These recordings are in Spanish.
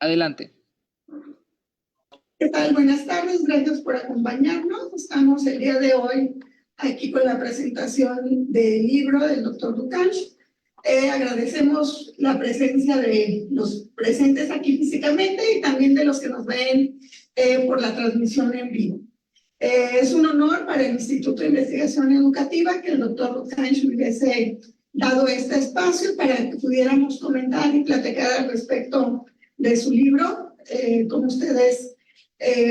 Adelante. ¿Qué tal? Buenas tardes, gracias por acompañarnos. Estamos el día de hoy aquí con la presentación del libro del doctor Ducange. Agradecemos la presencia de los presentes aquí físicamente y también de los que nos ven por la transmisión en vivo. Es un honor para el Instituto de Investigación Educativa que el doctor Ducange hubiese dado este espacio para que pudiéramos comentar y platicar al respecto de su libro. Como ustedes,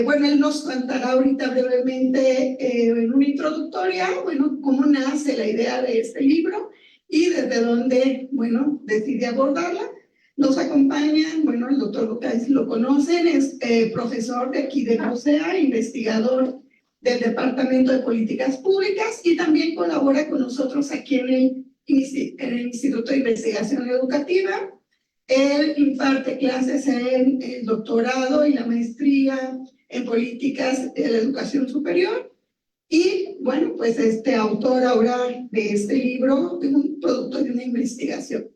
bueno, él nos contará ahorita brevemente en una introductoria, bueno, cómo nace la idea de este libro y desde dónde, bueno, decide abordarla. Nos acompañan, bueno, el doctor Ducange lo conocen, es profesor de aquí de COSEA, investigador del Departamento de Políticas Públicas y también colabora con nosotros aquí en el Instituto de Investigación Educativa. Él imparte clases en el doctorado y la maestría en políticas de la educación superior y, bueno, pues autor ahora de este libro, de un producto de una investigación.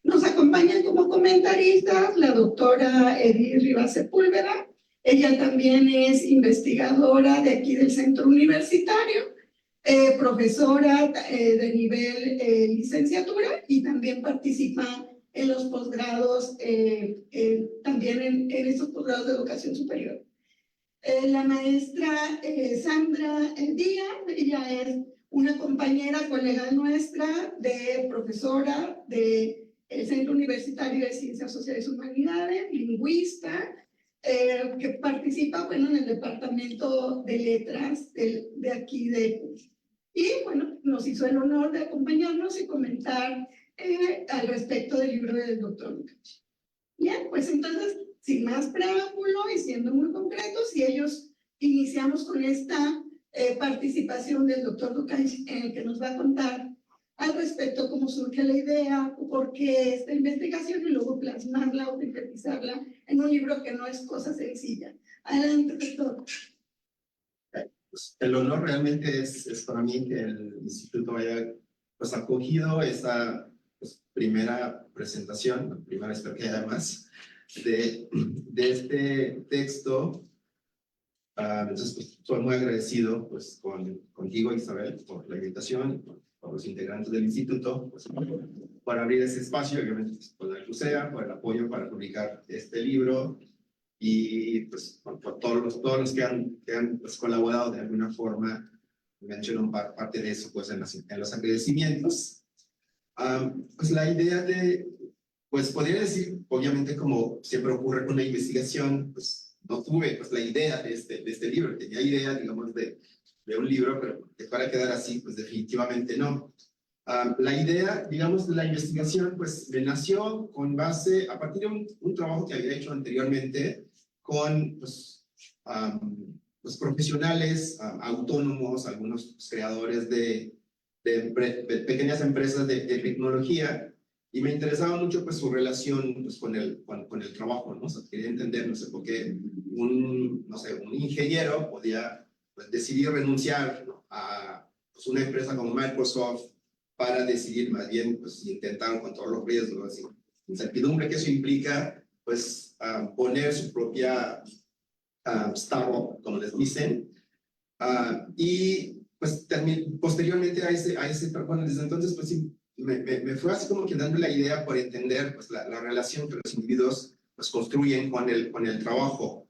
Nos acompañan como comentaristas la doctora Edith Rivas Sepúlveda. Ella también es investigadora de aquí del centro universitario, profesora de nivel licenciatura y también participa en los posgrados, también en estos posgrados de educación superior. La maestra Sandra Díaz, ella es una compañera, colega nuestra, profesora del Centro Universitario de Ciencias Sociales y Humanidades, lingüista, que participa, bueno, en el Departamento de Letras de aquí de CUS. Y, bueno, nos hizo el honor de acompañarnos y comentar al respecto del libro del doctor Ducange. Bien, pues entonces, sin más preámbulo y siendo muy concretos, si ellos iniciamos con esta participación del doctor Ducange, en el que nos va a contar al respecto cómo surge la idea, por qué esta investigación y luego plasmarla o sintetizarla en un libro que no es cosa sencilla. Adelante, doctor. Pues el honor realmente es para mí que el instituto haya pues, acogido esta primera presentación, la primera, espero que haya más, de este texto. Entonces, pues, soy muy agradecido pues, contigo, Isabel, por la invitación, por los integrantes del instituto, pues, por abrir ese espacio, obviamente, pues, por la CUSEA, por el apoyo para publicar este libro y pues, por todos los que han pues, colaborado de alguna forma. Menciono parte de eso pues, en los agradecimientos. Pues la idea de, pues podría decir, obviamente como siempre ocurre con la investigación, pues no tuve pues la idea de este libro, tenía idea, digamos, de un libro, pero que para quedar así, pues definitivamente no. La idea, digamos, de la investigación, pues me nació con base, a partir de un trabajo que había hecho anteriormente con, pues, los profesionales autónomos, algunos creadores de pequeñas empresas de tecnología, y me interesaba mucho pues, su relación pues, con el trabajo, ¿no? O sea, quería entender, no sé, por qué un ingeniero podía pues, decidir renunciar, ¿no? a pues, una empresa como Microsoft para decidir más bien pues, intentar con todos los riesgos, la incertidumbre que eso implica, pues poner su propia startup, como les dicen, y pues posteriormente a ese bueno, desde entonces pues sí, me fue así como que dando la idea por entender pues, la relación que los individuos pues, construyen con el trabajo.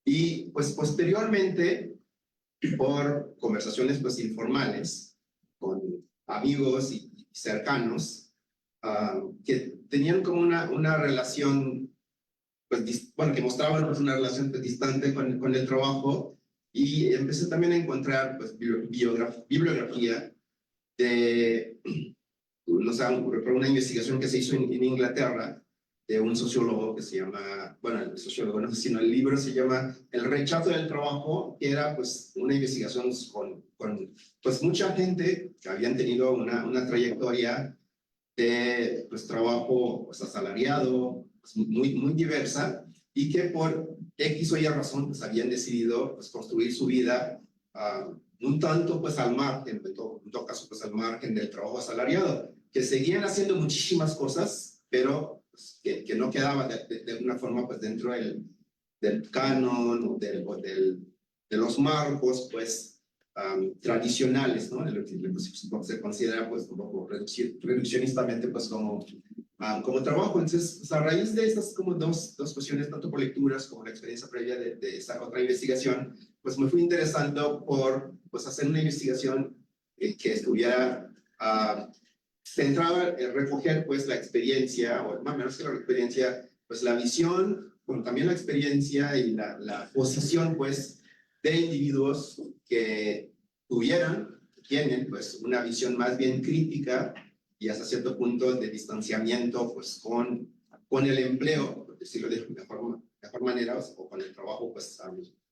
Y pues posteriormente, por conversaciones pues, informales con amigos y cercanos, que tenían como una relación, pues, bueno, que mostraban pues, una relación pues, distante con el trabajo, y empecé también a encontrar pues, bibliografía de, no sé, una investigación que se hizo en Inglaterra de un sociólogo que se llama, bueno, el sociólogo no sé, sino el libro se llama El rechazo del trabajo, que era pues una investigación con pues mucha gente que habían tenido una trayectoria de pues, trabajo pues, asalariado, pues, muy diversa, y que por X o Y razón pues, habían decidido pues, construir su vida un tanto pues, al margen, en todo caso pues, al margen del trabajo asalariado, que seguían haciendo muchísimas cosas, pero pues, que no quedaba de alguna forma pues, dentro del canon o de los marcos pues, tradicionales, ¿no? De lo que pues, se considera pues, un poco reduccionistamente pues, como trabajo. Entonces, pues, a raíz de estas como dos cuestiones, tanto por lecturas como la experiencia previa de esa otra investigación, pues me fui interesando por pues, hacer una investigación que estuviera centrada en recoger pues, la experiencia, o más o menos que la experiencia, pues la visión, bueno, también la experiencia y la posición pues, de individuos que tienen pues, una visión más bien crítica y hasta cierto punto de distanciamiento pues, con el empleo, por decirlo de mejor manera, o con el trabajo pues,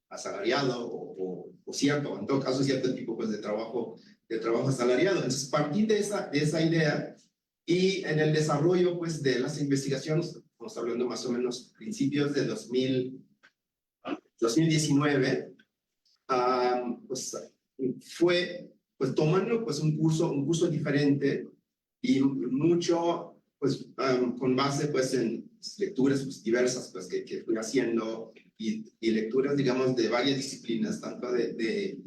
asalariado o en todo caso, cierto tipo pues, de trabajo asalariado. Entonces, partí de esa idea y en el desarrollo pues, de las investigaciones, estamos hablando más o menos principios de 2019, pues fue pues tomando pues un curso diferente y mucho pues con base pues en lecturas pues, diversas pues que fui haciendo y lecturas digamos de varias disciplinas, tanto de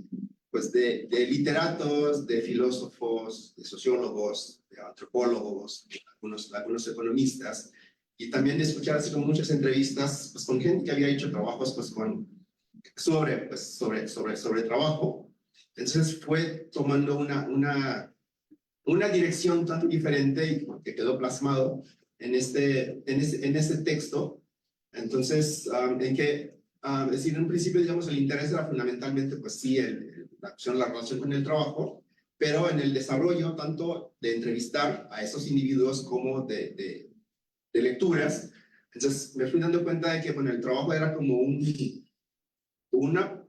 literatos, de filósofos, de sociólogos, de antropólogos, de algunos economistas, y también de escuchar así como muchas entrevistas pues, con gente que había hecho trabajos pues, sobre trabajo. Entonces fue tomando una dirección tan diferente y que quedó plasmado en este texto. Entonces, en que, es decir, en un principio, digamos, el interés era fundamentalmente, pues sí, la relación con el trabajo, pero en el desarrollo, tanto de entrevistar a esos individuos como de lecturas, entonces me fui dando cuenta de que, bueno, el trabajo era como una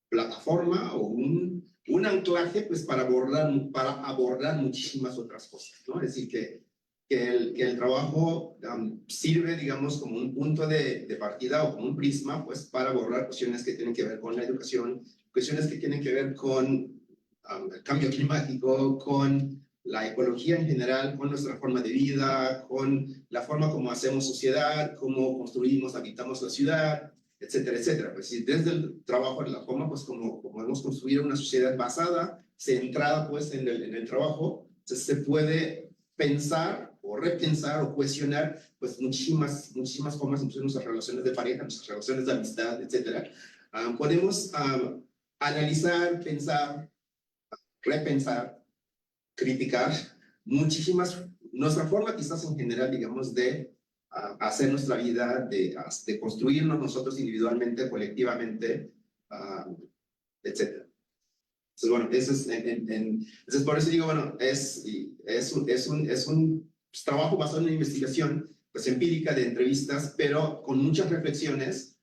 plataforma o un anclaje pues, para abordar muchísimas otras cosas, ¿no? Es decir, que el trabajo sirve, digamos, como un punto de partida o como un prisma pues, para abordar cuestiones que tienen que ver con la educación, cuestiones que tienen que ver con el cambio climático, con la ecología en general, con nuestra forma de vida, con la forma como hacemos sociedad, cómo construimos, habitamos la ciudad, etcétera, etcétera. Pues desde el trabajo, en la forma, pues como hemos construido una sociedad basada, centrada pues en el trabajo, entonces se puede pensar o repensar o cuestionar pues muchísimas formas, incluso nuestras relaciones de pareja, nuestras relaciones de amistad, etcétera. Podemos analizar, pensar, repensar, criticar nuestra forma quizás en general, digamos, de hacer nuestra vida, de construirnos nosotros individualmente, colectivamente, etc. Entonces, bueno, eso es, entonces por eso digo, bueno, es un trabajo basado en una investigación pues, empírica de entrevistas, pero con muchas reflexiones,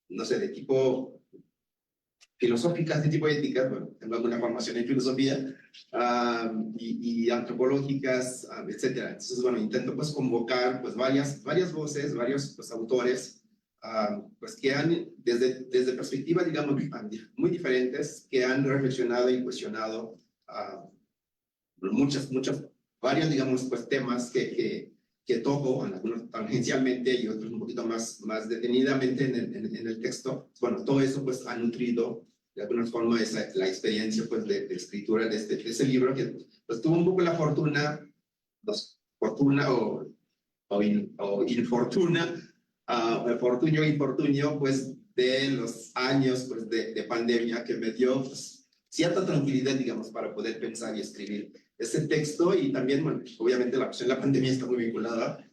no sé, de tipo filosóficas, de tipo éticas, bueno, tengo alguna formación en filosofía, y antropológicas, etcétera. Entonces, bueno, intento pues convocar pues varias voces, varios pues, autores, pues que han, desde perspectivas, digamos, muy diferentes, que han reflexionado y cuestionado varios, digamos, pues temas que toco, algunos tangencialmente y otros un poquito más detenidamente en el texto. Bueno, todo eso pues ha nutrido de alguna forma la experiencia pues de escritura de ese libro, que pues tuvo un poco la fortuna o infortuna, infortunio pues de los años pues de pandemia, que me dio pues, cierta tranquilidad, digamos, para poder pensar y escribir ese texto. Y también, bueno, obviamente la cuestión de la pandemia está muy vinculada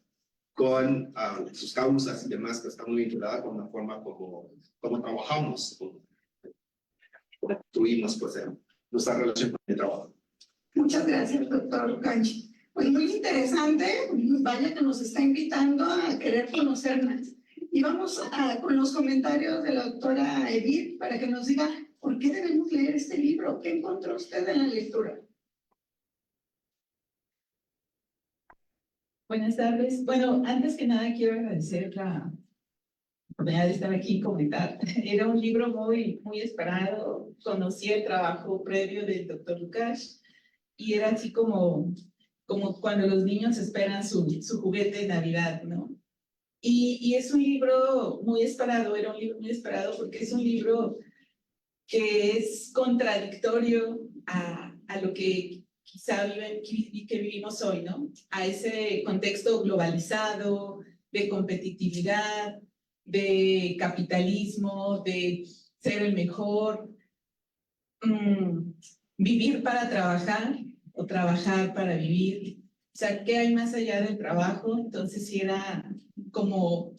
con sus causas y demás, que está muy vinculada con la forma como trabajamos, como construimos pues, nuestra relación con el trabajo. Muchas gracias, doctor Canchi. Pues muy interesante, vaya que nos está invitando a querer conocer más. Y vamos con los comentarios de la doctora Edith para que nos diga por qué debemos leer este libro. ¿Qué encontró usted en la lectura? Buenas tardes. Bueno, antes que nada quiero agradecer la oportunidad de estar aquí y comentar. Era un libro muy esperado. Conocí el trabajo previo del doctor Lukács y era así como como cuando los niños esperan su juguete de Navidad, ¿no? Y es un libro muy esperado, era un libro muy esperado porque es un libro que es contradictorio a lo que quizá que vivimos hoy, ¿no? A ese contexto globalizado, de competitividad, de capitalismo, de ser el mejor, vivir para trabajar o trabajar para vivir. O sea, ¿qué hay más allá del trabajo? Entonces sí era como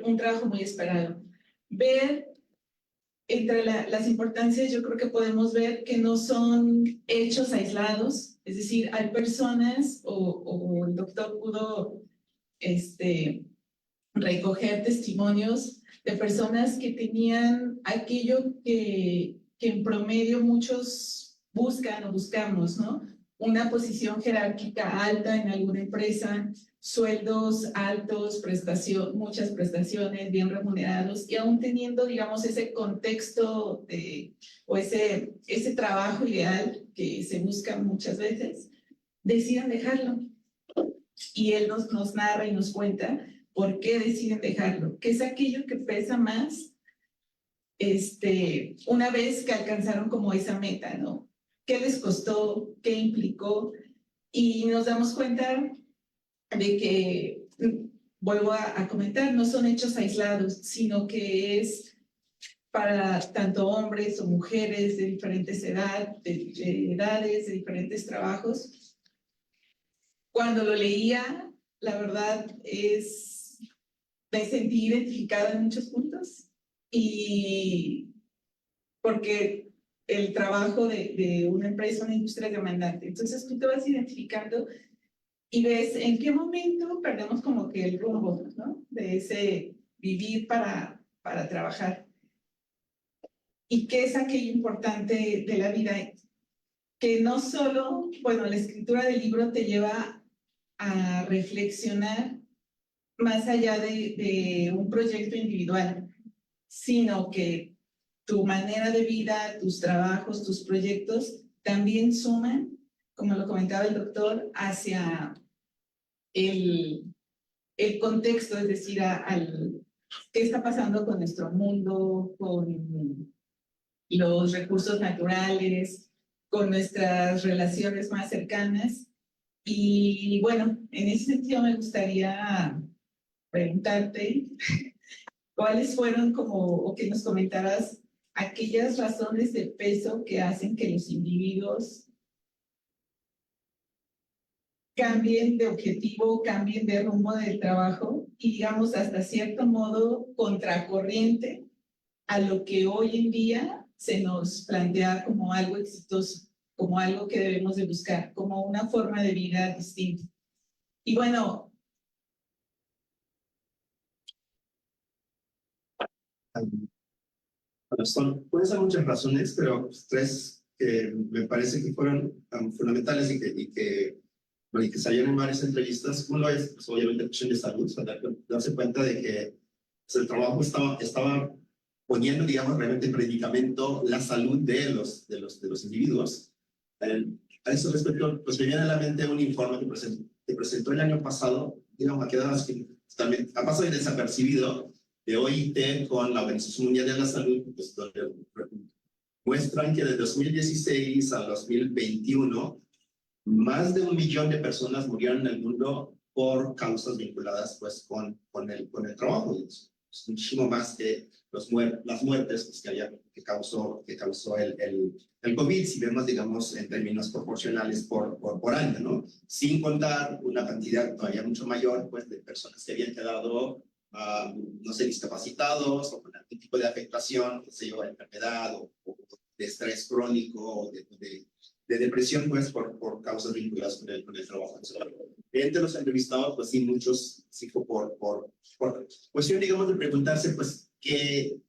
un trabajo muy esperado. Ver entre las importancias, yo creo que podemos ver que no son hechos aislados, es decir, hay personas o el doctor pudo recoger testimonios de personas que tenían aquello que en promedio muchos buscan o buscamos, ¿no? Una posición jerárquica alta en alguna empresa, sueldos altos, muchas prestaciones, bien remunerados, y aún teniendo, digamos, ese contexto o ese trabajo ideal que se busca muchas veces, deciden dejarlo. Y él nos narra y nos cuenta por qué deciden dejarlo, que es aquello que pesa más una vez que alcanzaron como esa meta, ¿no? ¿Qué les costó? ¿Qué implicó? Y nos damos cuenta de que, vuelvo a comentar, no son hechos aislados, sino que es para tanto hombres o mujeres de diferentes edades, de diferentes trabajos. Cuando lo leía, la verdad me sentí identificada en muchos puntos, y porque el trabajo de una empresa, una industria demandante. Entonces tú te vas identificando y ves en qué momento perdemos como que el rumbo, ¿no? De ese vivir para trabajar. ¿Y qué es aquello importante de la vida? Que no solo, bueno, la escritura del libro te lleva a reflexionar más allá de un proyecto individual, sino que tu manera de vida, tus trabajos, tus proyectos también suman, como lo comentaba el doctor, hacia el contexto, es decir, qué está pasando con nuestro mundo, con los recursos naturales, con nuestras relaciones más cercanas. Y bueno, en ese sentido me gustaría preguntarte cuáles fueron o que nos comentaras aquellas razones de peso que hacen que los individuos cambien de objetivo, cambien de rumbo del trabajo y, digamos, hasta cierto modo contracorriente a lo que hoy en día se nos plantea como algo exitoso, como algo que debemos de buscar, como una forma de vida distinta. Y bueno, pueden ser muchas razones, pero tres que me parece que fueron fundamentales y que salieron en varias entrevistas. Uno es, pues, obviamente, la cuestión de salud, o sea, darse cuenta de que pues, el trabajo estaba poniendo, digamos, realmente en predicamento la salud de los individuos. A eso respecto, pues me viene a la mente un informe que presentó el año pasado, digamos, que también ha pasado desapercibido, de OIT con la Organización Mundial de la Salud, pues, donde muestran que de 2016 a 2021, más de 1 millón de personas murieron en el mundo por causas vinculadas pues, con el trabajo. Es muchísimo más que las muertes pues, que causó el COVID, si vemos, digamos, en términos proporcionales por año, ¿no? Sin contar una cantidad todavía mucho mayor pues, de personas que habían quedado no sé, discapacitados o con algún tipo de afectación, qué sé yo, enfermedad o de estrés crónico o de depresión, pues, por causas vinculadas con el trabajo. Entre los entrevistados, pues sí, muchos, sí, por cuestión, digamos, de preguntarse, pues, qué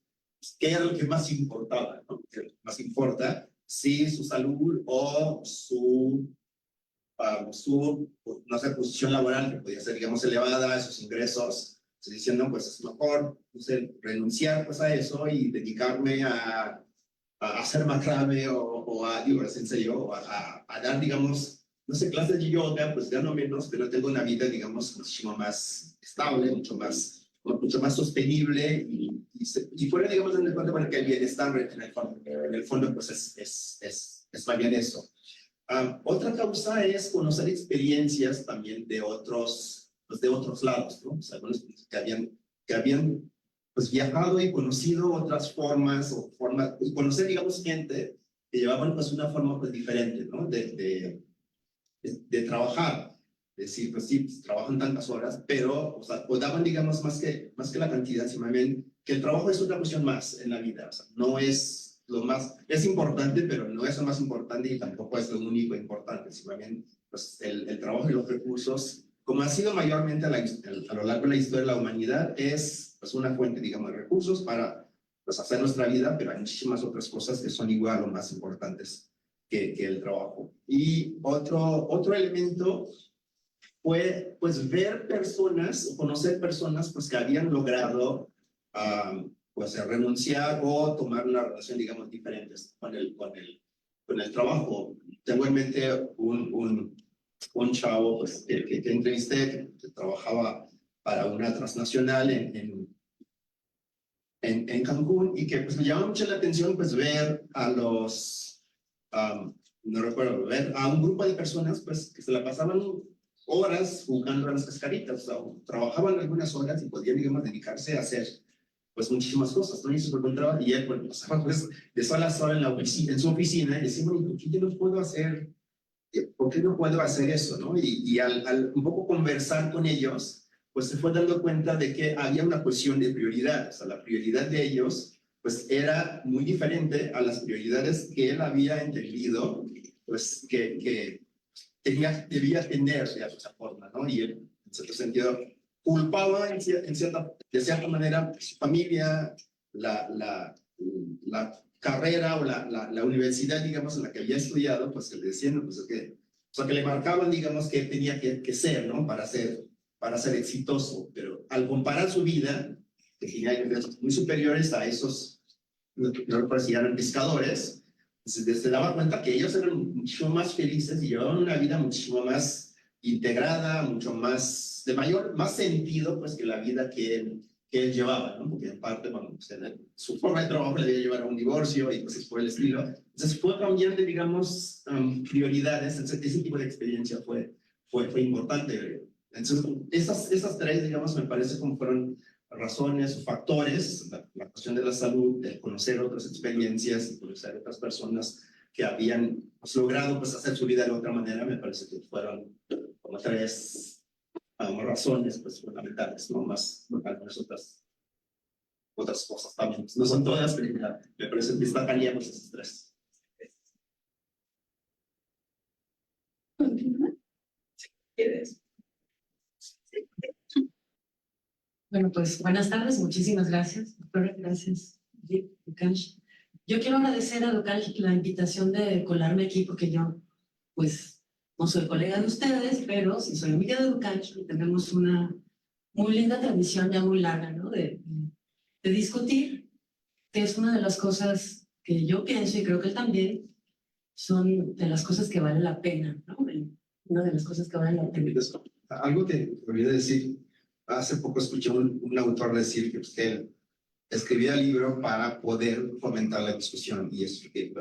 era lo que más importaba, ¿no? ¿Qué más importa? Si su salud o su no sé, posición laboral, que podía ser, digamos, elevada, sus ingresos, diciendo, pues es mejor, no sé, renunciar pues a eso y dedicarme a hacer macrame o a, digo, en serio, a dar, digamos, no sé, clases de yoga, pues gano menos, pero tengo una vida, digamos, muchísimo más estable, mucho más sostenible y fuera, digamos, en el fondo, bueno, que el bienestar en el fondo pues es más bien eso. Otra causa es conocer experiencias también de otros lados, ¿no? O sea, algunos que habían pues viajado y conocido otras formas y conocer, digamos, gente que llevaban pues una forma pues diferente, ¿no? De trabajar. Es decir, pues sí, pues, trabajan tantas horas, pero, o sea, o daban, digamos, más que la cantidad, sino más bien que el trabajo es una cuestión más en la vida, o sea, no es lo más, es importante, pero no es lo más importante y tampoco es lo único importante, sino más bien, pues, el trabajo y los recursos, como ha sido mayormente a lo largo de la historia de la humanidad, es, pues, una fuente, digamos, de recursos para, pues, hacer nuestra vida, pero hay muchísimas otras cosas que son igual o más importantes que el trabajo. Y otro elemento fue pues ver personas o conocer personas pues que habían logrado pues renunciar o tomar una relación digamos diferentes con el trabajo. Tengo en mente un chavo pues, que entrevisté que trabajaba para una transnacional en Cancún y que pues me llamó mucho la atención pues ver a no recuerdo, ver a un grupo de personas pues que se la pasaban horas jugando a las cascaritas, o trabajaban algunas horas y podían, digamos, dedicarse a hacer, pues, muchísimas cosas, ¿no? Y se encontraba, y él, bueno, pasaba, pues, de sol a sol en su oficina, y decía, bueno, ¿por qué yo no puedo hacer, por qué no puedo hacer eso, no? Y al un poco conversar con ellos, pues, se fue dando cuenta de que había una cuestión de prioridad, o sea, la prioridad de ellos, pues, era muy diferente a las prioridades que él había entendido, pues, que debía tener de esa forma, ¿no? Y él, en cierto sentido, culpaba de cierta manera su familia, la carrera o la universidad, digamos, en la que había estudiado, pues que le decían, pues o sea, que le marcaban, digamos, que tenía que ser, ¿no? Para ser exitoso, pero al comparar su vida, que tenía ingresos muy superiores a esos, no recuerdo si eran pescadores, se daba cuenta que ellos eran mucho más felices y llevaban una vida muchísimo más integrada, mucho más, más sentido, pues, que la vida que él llevaba, ¿no? Porque en parte, bueno, pues, su forma de trabajo le debía llevar a un divorcio y cosas por el estilo. Entonces fue cambiando, digamos, prioridades. Ese tipo de experiencia fue importante. Entonces, esas tres, digamos, me parece como fueron razones o factores, la cuestión de la salud, el conocer otras experiencias y conocer otras personas que habían pues, logrado pues, hacer su vida de otra manera, me parece que fueron como tres razones pues, fundamentales, ¿no? Más algunas otras cosas también. No son todas, pero me parece que destacaríamos esas tres. ¿Continúa? ¿Quieres? Bueno, pues buenas tardes, muchísimas gracias, doctora, gracias, Dukansh. Yo quiero agradecer a Dukansh la invitación de colarme aquí porque yo, pues, no soy colega de ustedes, pero sí soy amiga de Dukansh y tenemos una muy linda tradición ya muy larga, ¿no? De discutir, que es una de las cosas que yo pienso y creo que él también, son de las cosas que vale la pena, ¿no? Una de las cosas que vale la pena. Algo que olvidé decir, hace poco escuché un autor decir que usted escribía el libro para poder fomentar la discusión y eso que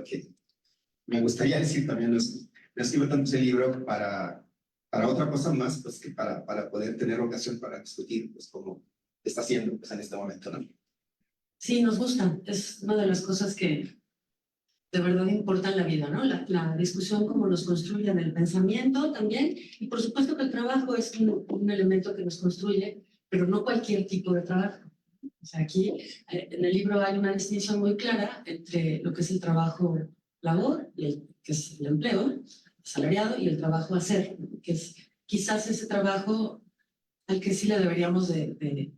me gustaría decir también es, no escribo tanto ese libro para otra cosa más pues que para poder tener ocasión para discutir pues como está haciendo pues, en este momento, ¿no? Sí, nos gusta, es una de las cosas que de verdad importa en la vida, ¿no? La discusión como nos construye en el pensamiento también, y por supuesto que el trabajo es un elemento que nos construye, pero no cualquier tipo de trabajo. O sea, aquí en el libro hay una distinción muy clara entre lo que es el trabajo labor, que es el empleo asalariado, y el trabajo hacer, que es quizás ese trabajo al que sí le deberíamos de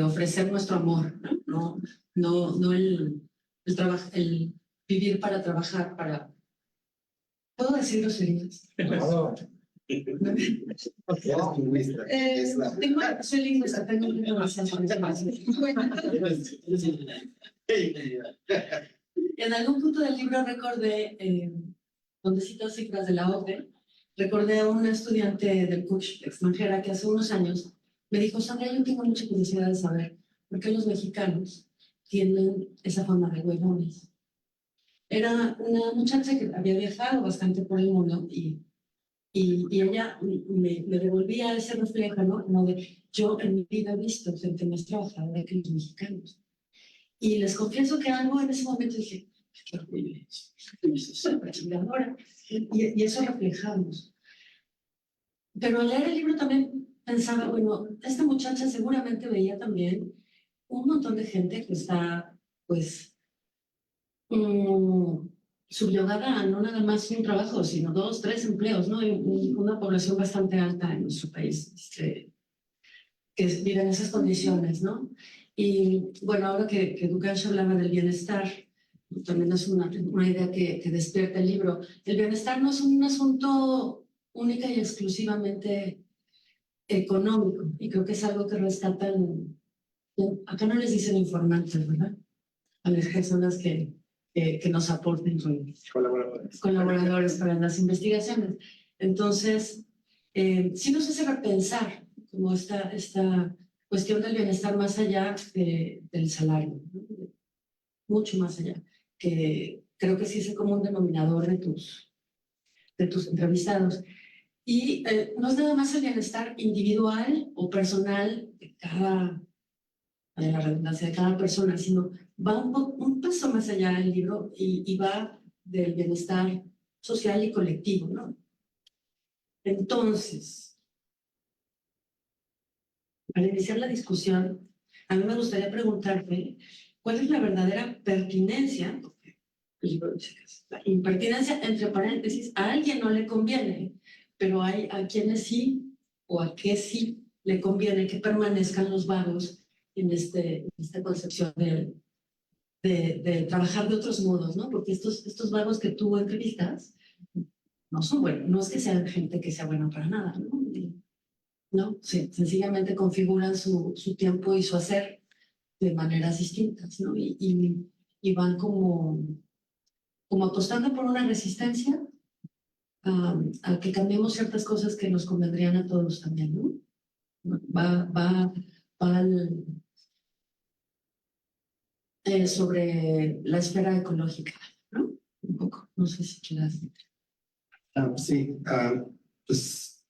ofrecer nuestro amor, ¿no? No el vivir para trabajar, para... ¿Puedo decir groserías? No. Soy lingüista, tengo un libro En algún punto del libro recordé, donde cito cifras de la OCDE, recordé a una estudiante del CUCH extranjera que hace unos años me dijo, Sandra, yo tengo mucha curiosidad de saber por qué los mexicanos tienen esa fama de huevones. Era una muchacha que había viajado bastante por el mundo y ella me devolvía ese reflejo, ¿no? Como de, yo en mi vida he visto gente más trabajadora que los mexicanos. Y les confieso que algo en ese momento dije, qué orgullo, soy chingadora. Y eso reflejamos. Pero al leer el libro también pensaba, bueno, esta muchacha seguramente veía también un montón de gente que está, pues, subyugada a no nada más un trabajo, sino 2, 3 empleos, ¿no? Hay una población bastante alta en nuestro país que vive en esas condiciones, ¿no? Y bueno, ahora que Dukash hablaba del bienestar, también es una idea que despierta el libro. El bienestar no es un asunto única y exclusivamente económico, y creo que es algo que rescatan, acá no les dicen informantes, ¿verdad? A las personas que nos aporten colaboradores para las investigaciones. Entonces, sí nos hace repensar como esta cuestión del bienestar más allá del salario, ¿no? Mucho más allá, que creo que sí es el común denominador de tus entrevistados. Y no es nada más el bienestar individual o personal de la redundancia de cada persona, sino va un paso más allá del libro y va del bienestar social y colectivo, ¿no? Entonces, para iniciar la discusión, a mí me gustaría preguntarte cuál es la verdadera pertinencia, porque el libro dice que es la impertinencia, entre paréntesis, a alguien no le conviene, pero hay a quienes sí o a qué sí le conviene que permanezcan los vagos en esta concepción de trabajar de otros modos, ¿no? Porque estos vagos que tú entrevistas no son buenos, no es que sean gente que sea buena para nada, ¿no? ¿No? Sí, sencillamente configuran su tiempo y su hacer de maneras distintas, ¿no? Y van como apostando por una resistencia a que cambiemos ciertas cosas que nos convendrían a todos también, ¿no? Va sobre la esfera ecológica, ¿no? Un poco, no sé si quieras. Sí, pues,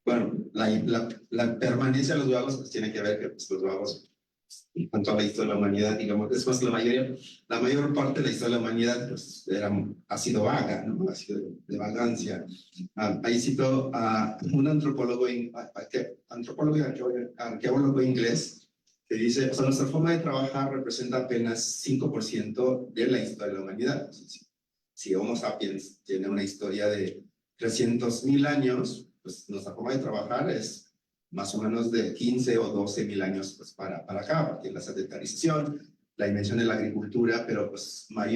bueno, la permanencia de los vagos pues, tiene que ver que pues, los vagos, en cuanto a la historia de la humanidad, digamos, es más, la mayor parte de la historia de la humanidad pues, ha sido vaga, ¿no? Ha sido de vagancia. Ahí cito a un antropólogo y arqueólogo inglés que dice, o sea, nuestra forma de trabajar representa apenas 5% de la historia de la humanidad. Si Homo sapiens tiene una historia de 300.000 años, pues nuestra forma de trabajar es más o menos de 15 o 12.000 años pues, para acá, porque la sedentarización, la invención de la agricultura, pero pues la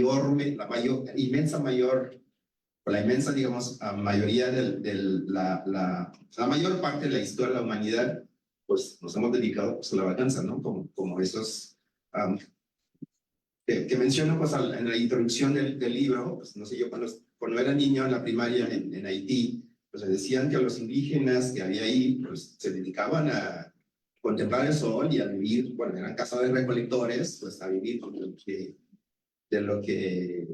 inmensa, digamos, mayoría la mayor parte de la historia de la humanidad, pues nos hemos dedicado pues, a la vacanza, ¿no? Como esos que menciono pues, en la introducción del libro, pues, no sé, yo cuando era niño en la primaria en Haití, pues decían que los indígenas que había ahí pues, se dedicaban a contemplar el sol y a vivir, bueno, eran cazadores recolectores, pues a vivir de lo que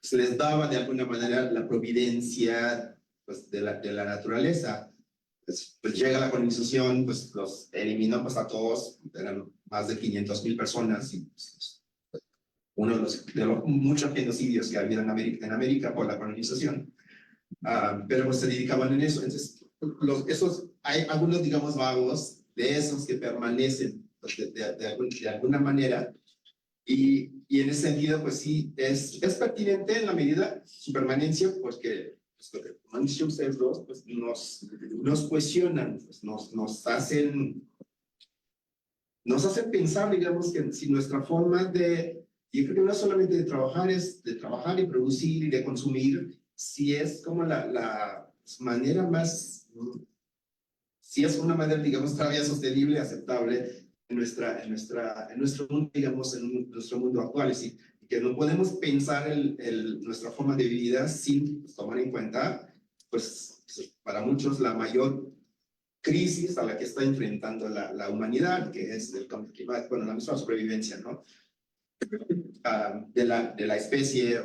se les daba de alguna manera la providencia pues, de la naturaleza. Pues llega la colonización, pues los eliminó pues, a todos, eran más de 500.000 personas y pues, uno de los muchos genocidios que había en América por la colonización. Pero pues se dedicaban en eso. Entonces, hay algunos, digamos, vagos de esos que permanecen pues, de alguna manera. Y en ese sentido, pues sí, es pertinente en la medida su permanencia, porque, pues, como han dicho ustedes dos, pues nos cuestionan, pues, nos hacen pensar, digamos, que si nuestra forma yo creo que no solamente de trabajar, es de trabajar y producir y de consumir, si es como la manera más, si es una manera, digamos, todavía sostenible, aceptable en nuestro mundo, digamos, nuestro mundo actual, y que no podemos pensar nuestra forma de vida sin pues, tomar en cuenta, pues, para muchos la mayor crisis a la que está enfrentando la humanidad, que es el cambio climático, bueno, la misma sobrevivencia, ¿no? De la especie,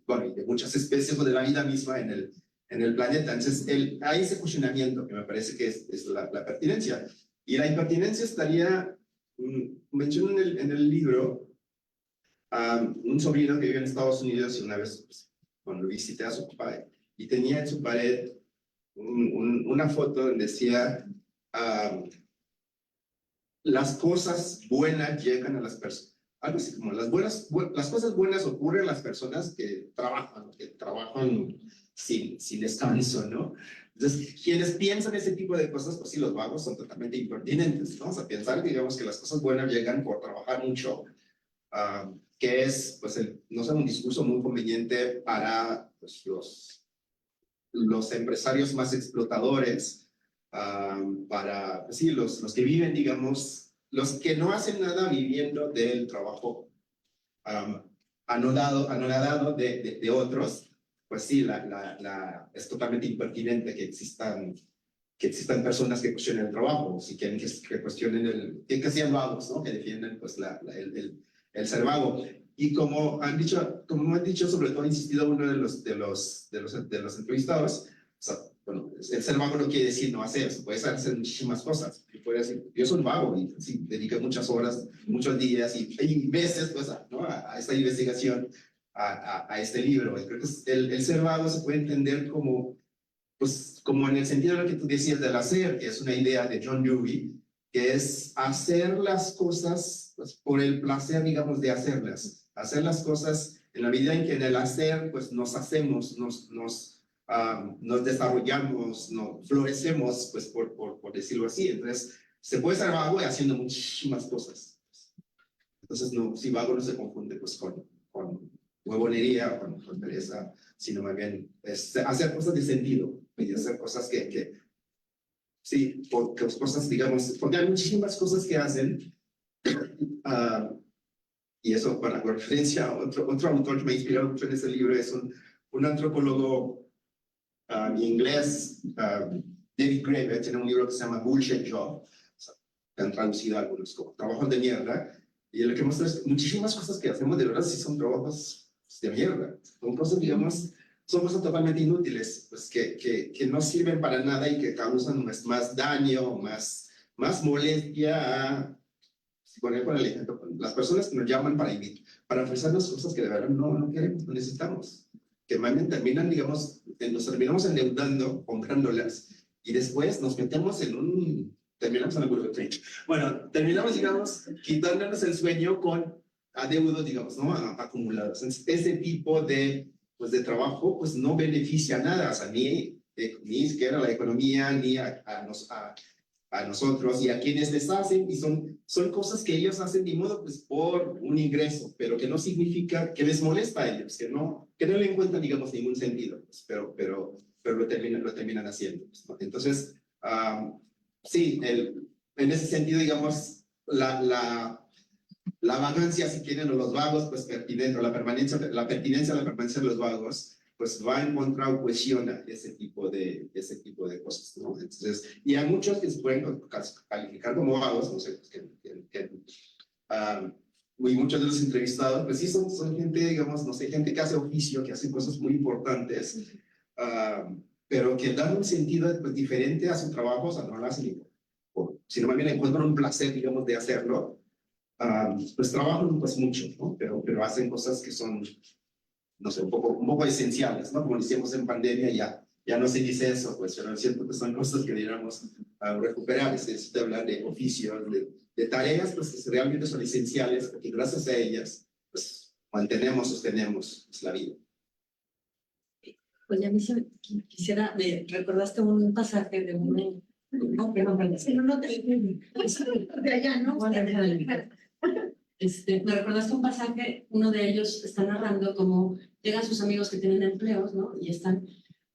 bueno, y de muchas especies o de la vida misma en el planeta. Entonces, hay ese cuestionamiento que me parece que es la pertinencia. Y la impertinencia estaría, menciono en el libro, un sobrino que vive en Estados Unidos y una vez, pues, cuando visité a su papá, y tenía en su pared una foto donde decía, las cosas buenas llegan a las personas. Algo así como las cosas buenas ocurren a las personas que trabajan sin descanso, ¿no? Entonces, quienes piensan ese tipo de cosas, pues sí, los vagos son totalmente impertinentes, ¿no? O sea, pensar, digamos, que las cosas buenas llegan por trabajar mucho, que es, pues, no sé, un discurso muy conveniente para, pues, los empresarios más explotadores, para, pues sí, los que viven, digamos, los que no hacen nada viviendo del trabajo anodado de otros, pues sí, es totalmente impertinente que existan personas que cuestionen el trabajo, si quieren que cuestionen que sean vagos, ¿no? Que defienden, pues, el ser vago. Y como han dicho, sobre todo ha insistido uno de los entrevistados, o sea, bueno, el ser vago no quiere decir no hacer, se puede hacer muchísimas cosas. Puede decir, yo soy vago y sí, dedico muchas horas, muchos días y meses, pues, ¿no? a esta investigación, a este libro. Y creo que el ser vago se puede entender como, pues, como en el sentido de lo que tú decías del hacer, que es una idea de John Dewey, que es hacer las cosas, pues, por el placer, digamos, de hacerlas. Hacer las cosas en la medida en que en el hacer, pues, nos hacemos, nos desarrollamos, florecemos, pues, por decirlo así. Entonces, se puede ser vago haciendo muchísimas cosas. Entonces, no, si vago no se confunde, pues, con huevonería, con pereza, sino más bien es hacer cosas de sentido, y hacer cosas sí, porque cosas, digamos, porque hay muchísimas cosas que hacen, y eso para referencia a otro autor que me inspiró mucho en ese libro, es un antropólogo inglés, David Graeber, tiene un libro que se llama Bullshit Job, o sea, que han traducido algunos como trabajos de mierda, y lo que muestra es muchísimas cosas que hacemos de verdad sí son trabajos de mierda, son cosas, digamos, son cosas totalmente inútiles, pues que no sirven para nada y que causan más daño, más molestia por ejemplo, el ejemplo, las personas que nos llaman para ofrecernos cosas que de verdad no queremos, no necesitamos, que realmente terminan, digamos, nos terminamos endeudando, comprándolas, y después nos metemos terminamos en el burro de bueno, terminamos, digamos, quitándonos el sueño con adeudos, digamos, ¿no? Acumulados. Entonces, ese tipo pues, de trabajo, pues, no beneficia nada, o sea, ni siquiera a la economía, ni a nosotros y a quienes les hacen, y son cosas que ellos hacen de modo, pues, por un ingreso, pero que no significa que les molesta a ellos, que no le encuentran, digamos, ningún sentido, pues, pero lo terminan haciendo, pues, ¿no? Entonces, sí, en ese sentido, digamos, la vagancia, si quieren, o los vagos, pues, pertinente, o la pertinencia de la permanencia de los vagos, pues, va en contra o cuestiona ese tipo de cosas, ¿no? Entonces, y hay muchos que se pueden calificar como vagos, no sé, pues, y muchos de los entrevistados, pues sí, son gente, digamos, no sé, gente que hace oficio, que hace cosas muy importantes, pero que dan un sentido, pues, diferente a su trabajo, o sea, no lo hacen sino más bien encuentran un placer, digamos, de hacerlo. Pues trabajan, pues, mucho, ¿no? Pero hacen cosas que son, no sé, un poco esenciales, ¿no? Como decíamos en pandemia, ya no se dice eso, pues, pero es cierto que son cosas que deberíamos recuperar, es de hablar de oficios, de tareas, pues, que realmente son esenciales, porque gracias a ellas, pues, sostenemos, pues, la vida. Pues a mí quisiera, me recordaste un pasaje de un... No, perdón, No te de allá, ¿no? Me recordaste un pasaje, uno de ellos está narrando cómo llegan sus amigos que tienen empleos, ¿no? Y están,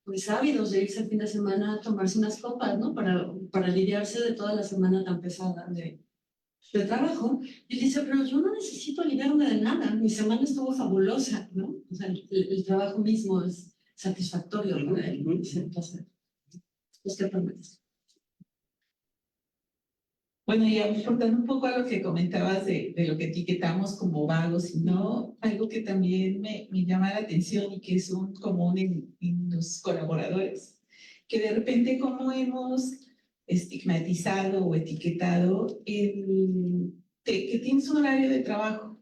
pues, ávidos de irse el fin de semana a tomarse unas copas, ¿no? Para aliviarse de toda la semana tan pesada de trabajo. Y dice, pero yo no necesito aliviarme de nada, mi semana estuvo fabulosa, ¿no? O sea, el trabajo mismo es satisfactorio, ¿no? Usted permanece. Bueno, y aportando un poco a lo que comentabas de lo que etiquetamos como vagos y no, algo que también me llama la atención y que es un común en los colaboradores, que de repente como hemos estigmatizado o etiquetado que tienes un horario de trabajo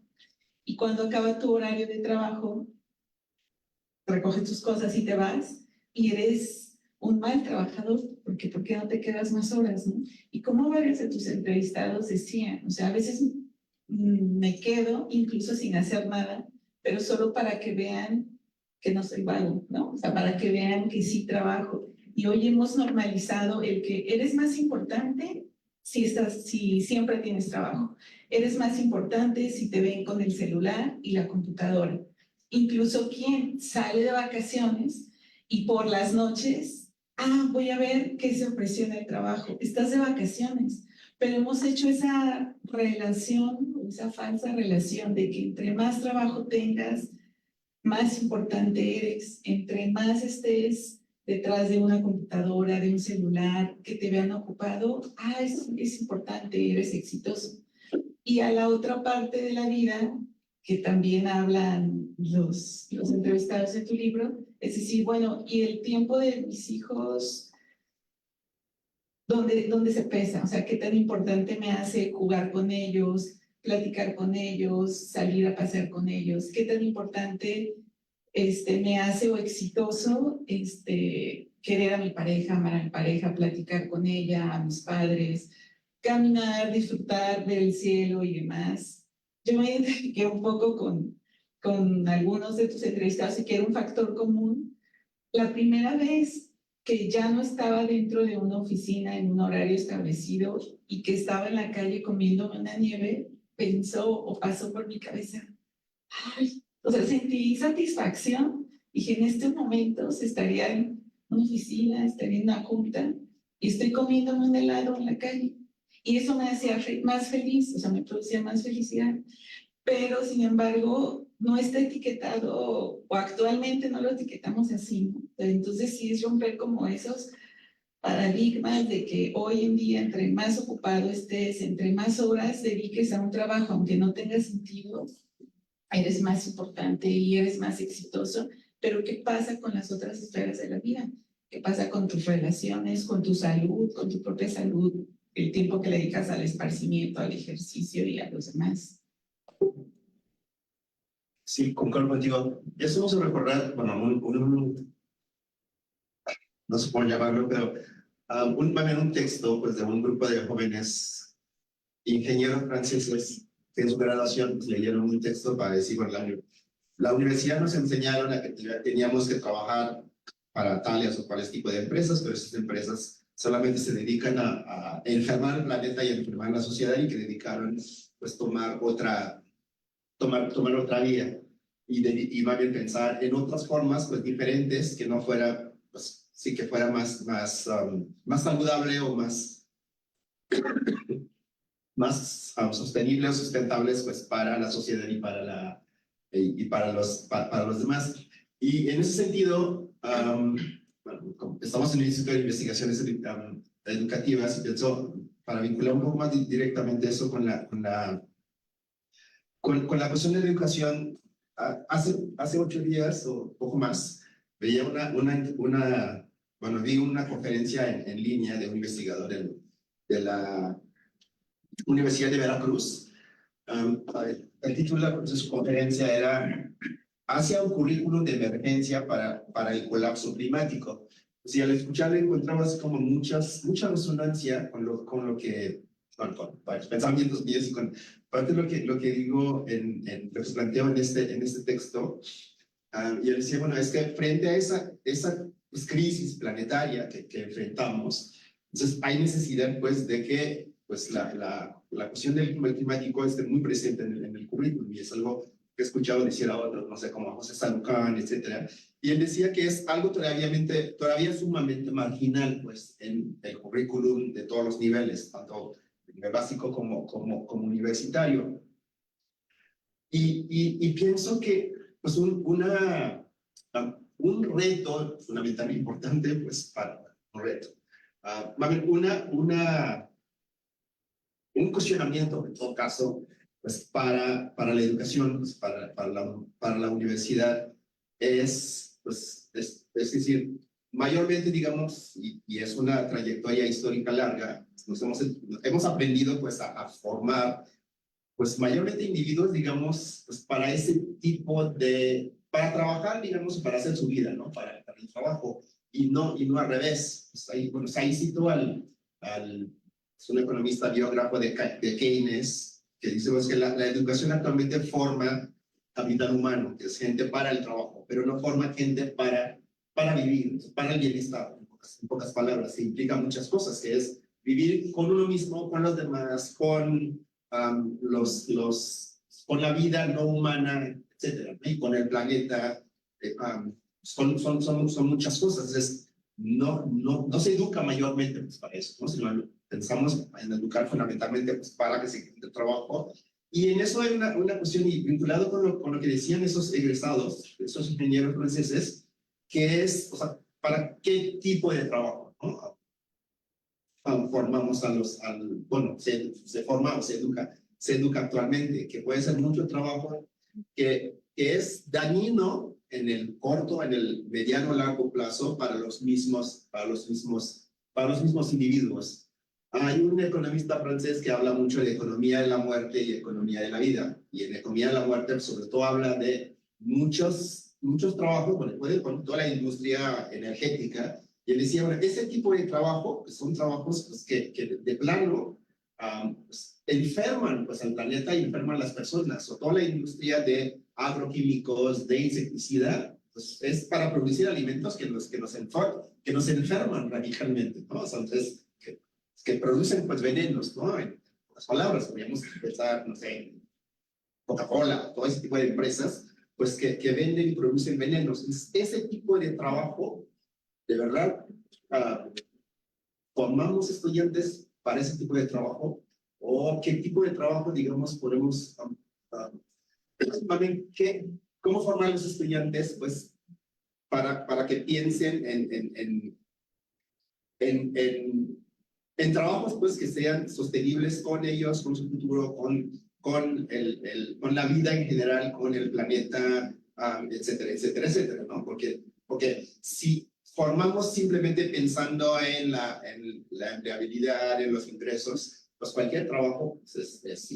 y cuando acaba tu horario de trabajo, recoges tus cosas y te vas y eres un mal trabajador, porque ¿por qué no te quedas más horas, no? Y como varios de tus entrevistados decían, o sea, a veces me quedo incluso sin hacer nada, pero solo para que vean que no soy vago, ¿no? O sea, para que vean que sí trabajo. Y hoy hemos normalizado el que eres más importante si siempre tienes trabajo. Eres más importante si te ven con el celular y la computadora. Incluso quien sale de vacaciones y por las noches, voy a ver qué se ofreció en el trabajo. Estás de vacaciones, pero hemos hecho esa relación, esa falsa relación de que entre más trabajo tengas, más importante eres, entre más estés detrás de una computadora, de un celular, que te vean ocupado, es importante, eres exitoso. Y a la otra parte de la vida, que también hablan los entrevistados de tu libro, es decir, bueno, ¿y el tiempo de mis hijos dónde se pesa? O sea, ¿qué tan importante me hace jugar con ellos, platicar con ellos, salir a pasear con ellos? ¿Qué tan importante me hace o exitoso querer a mi pareja, amar a mi pareja, platicar con ella, a mis padres, caminar, disfrutar, ver el cielo y demás? Yo me identifiqué un poco con algunos de tus entrevistados y que era un factor común. La primera vez que ya no estaba dentro de una oficina en un horario establecido y que estaba en la calle comiéndome una nieve, pensó o pasó por mi cabeza, o sea, sentí satisfacción. Dije, en estos momentos estaría en una oficina, estaría en una junta y estoy comiéndome un helado en la calle. Y eso me hacía más feliz, o sea, me producía más felicidad. Pero, sin embargo, no está etiquetado, o actualmente no lo etiquetamos así, ¿no? Entonces, sí es romper como esos paradigmas de que hoy en día, entre más ocupado estés, entre más horas dediques a un trabajo, aunque no tenga sentido, eres más importante y eres más exitoso. Pero ¿qué pasa con las otras esferas de la vida? ¿Qué pasa con tus relaciones, con tu salud, con tu propia salud, el tiempo que le dedicas al esparcimiento, al ejercicio y a los demás? Sí, concuerdo contigo. Eso nos hace recordar, bueno, no sé cómo llamarlo, pero un texto pues, de un grupo de jóvenes ingenieros franceses que en su graduación pues, leyeron un texto para decir, bueno, la universidad nos enseñaron a que teníamos que trabajar para tales o cuales tipo de empresas, pero esas empresas solamente se dedican a enfermar el planeta y a enfermar la sociedad y que dedicaron pues tomar otra vía y más bien pensar en otras formas pues diferentes que no fuera pues sí que fuera más saludable o más sostenible o sustentables pues para la sociedad y para los demás. Y en ese sentido, bueno, estamos en el Instituto de Investigaciones Educativas y pienso, para vincular un poco más directamente eso con la cuestión de la educación, hace 8 días o poco más, veía vi una conferencia en línea de un investigador de la Universidad de Veracruz. El título de su conferencia era hacia un currículum de emergencia para el colapso climático. O sea, al escucharle encontramos como mucha resonancia con lo que, con varios pensamientos míos y con parte de lo que digo, lo que planteo en este texto. Y él decía, bueno, es que frente a esa pues, crisis planetaria que enfrentamos, entonces hay necesidad pues de que pues la cuestión del cambio climático esté muy presente en el currículum, y es algo que he escuchado decir a otros, no sé, como a José Salucán, etcétera. Y él decía que es algo todavía sumamente marginal, pues, en el currículum de todos los niveles, tanto nivel básico como universitario. Y pienso que, pues, un reto fundamental importante, pues, un reto, va a haber un cuestionamiento, en todo caso, pues para la educación, pues para la universidad, pues, es decir, mayormente, digamos, y es una trayectoria histórica larga, hemos aprendido pues a formar, pues mayormente individuos, digamos, pues para ese tipo para trabajar, digamos, para hacer su vida, ¿no? Para el trabajo, y no al revés. Pues ahí, bueno, ahí citó es un economista biógrafo de Keynes, que dice pues, que la educación actualmente forma capital humano, que es gente para el trabajo, pero no forma gente para vivir, para el bienestar, en pocas palabras. Se implica muchas cosas, que es vivir con uno mismo, con los demás, con con la vida no humana, etcétera, y con el planeta. Son muchas cosas. No se educa mayormente pues, para eso, ¿no? Sino pensamos en educar fundamentalmente pues, para que se encuentre trabajo. Y en eso hay una cuestión vinculada con lo que decían esos egresados, esos ingenieros franceses, que es, o sea, ¿para qué tipo de trabajo, ¿no? Formamos bueno, se forma o se educa actualmente, que puede ser mucho trabajo que es dañino en el corto, en el mediano o largo plazo para los mismos individuos. Hay un economista francés que habla mucho de economía de la muerte y economía de la vida, y en economía de la muerte sobre todo habla de muchos trabajos, con toda la industria energética. Y él decía, bueno, ese tipo de trabajo, pues son trabajos pues, que de plano pues, enferman pues, al planeta y enferman a las personas. O toda la industria de agroquímicos, de insecticida, pues, es para producir alimentos que nos enferman radicalmente, ¿no? O sea, entonces, que producen pues, venenos, ¿no? En otras palabras, podríamos pensar, no sé, en Coca-Cola, todo ese tipo de empresas, pues que venden y producen venenos. Entonces, ese tipo de trabajo de verdad, formamos estudiantes para ese tipo de trabajo, o qué tipo de trabajo, digamos, podemos, cómo formar a los estudiantes, pues, para que piensen en trabajos, pues, que sean sostenibles con ellos, con su futuro, con la vida en general, con el planeta, etcétera, etcétera, etcétera, ¿no? Porque si formamos simplemente pensando en la empleabilidad, en los ingresos, pues cualquier trabajo pues, es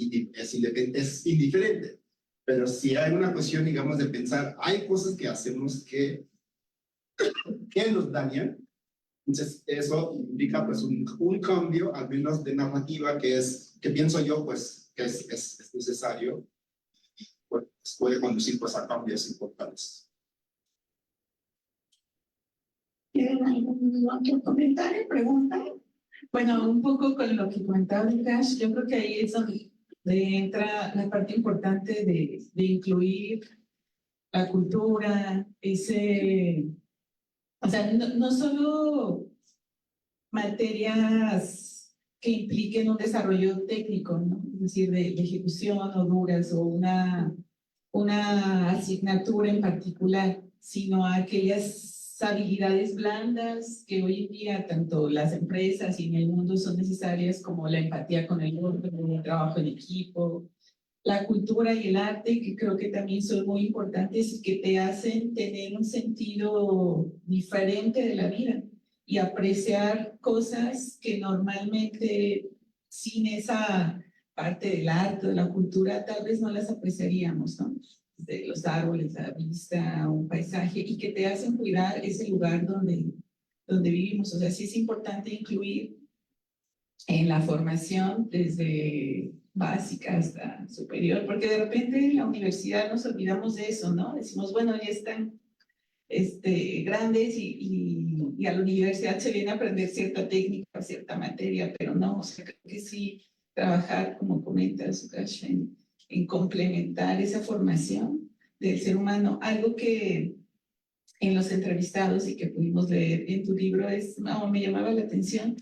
indiferente. Pero si hay una cuestión, digamos, de pensar, hay cosas que hacemos que nos dañan, entonces eso implica pues un cambio, al menos de narrativa, que pienso yo, pues, que es necesario, pues puede conducir pues a cambios importantes. ¿Tienen algún otro comentario, pregunta? Bueno, un poco con lo que comentaba Cash, yo creo que ahí es donde entra la parte importante de incluir la cultura, o sea, no solo materias que impliquen un desarrollo técnico, ¿no? Es decir, de ejecución o duras o una asignatura en particular, sino aquellas habilidades blandas que hoy en día tanto las empresas y en el mundo son necesarias, como la empatía con el otro, el trabajo en equipo, la cultura y el arte, que creo que también son muy importantes y que te hacen tener un sentido diferente de la vida y apreciar cosas que normalmente sin esa parte del arte, de la cultura, tal vez no las apreciaríamos, ¿no? De los árboles, la vista, un paisaje, y que te hacen cuidar ese lugar donde vivimos. O sea, sí es importante incluir en la formación desde básica hasta superior, porque de repente en la universidad nos olvidamos de eso, ¿no? Decimos, bueno, ya están grandes y a la universidad se viene a aprender cierta técnica, cierta materia, pero no, o sea, creo que sí trabajar, como comenta Sukash, en complementar esa formación del ser humano. Algo que en los entrevistados y que pudimos leer en tu libro me llamaba la atención,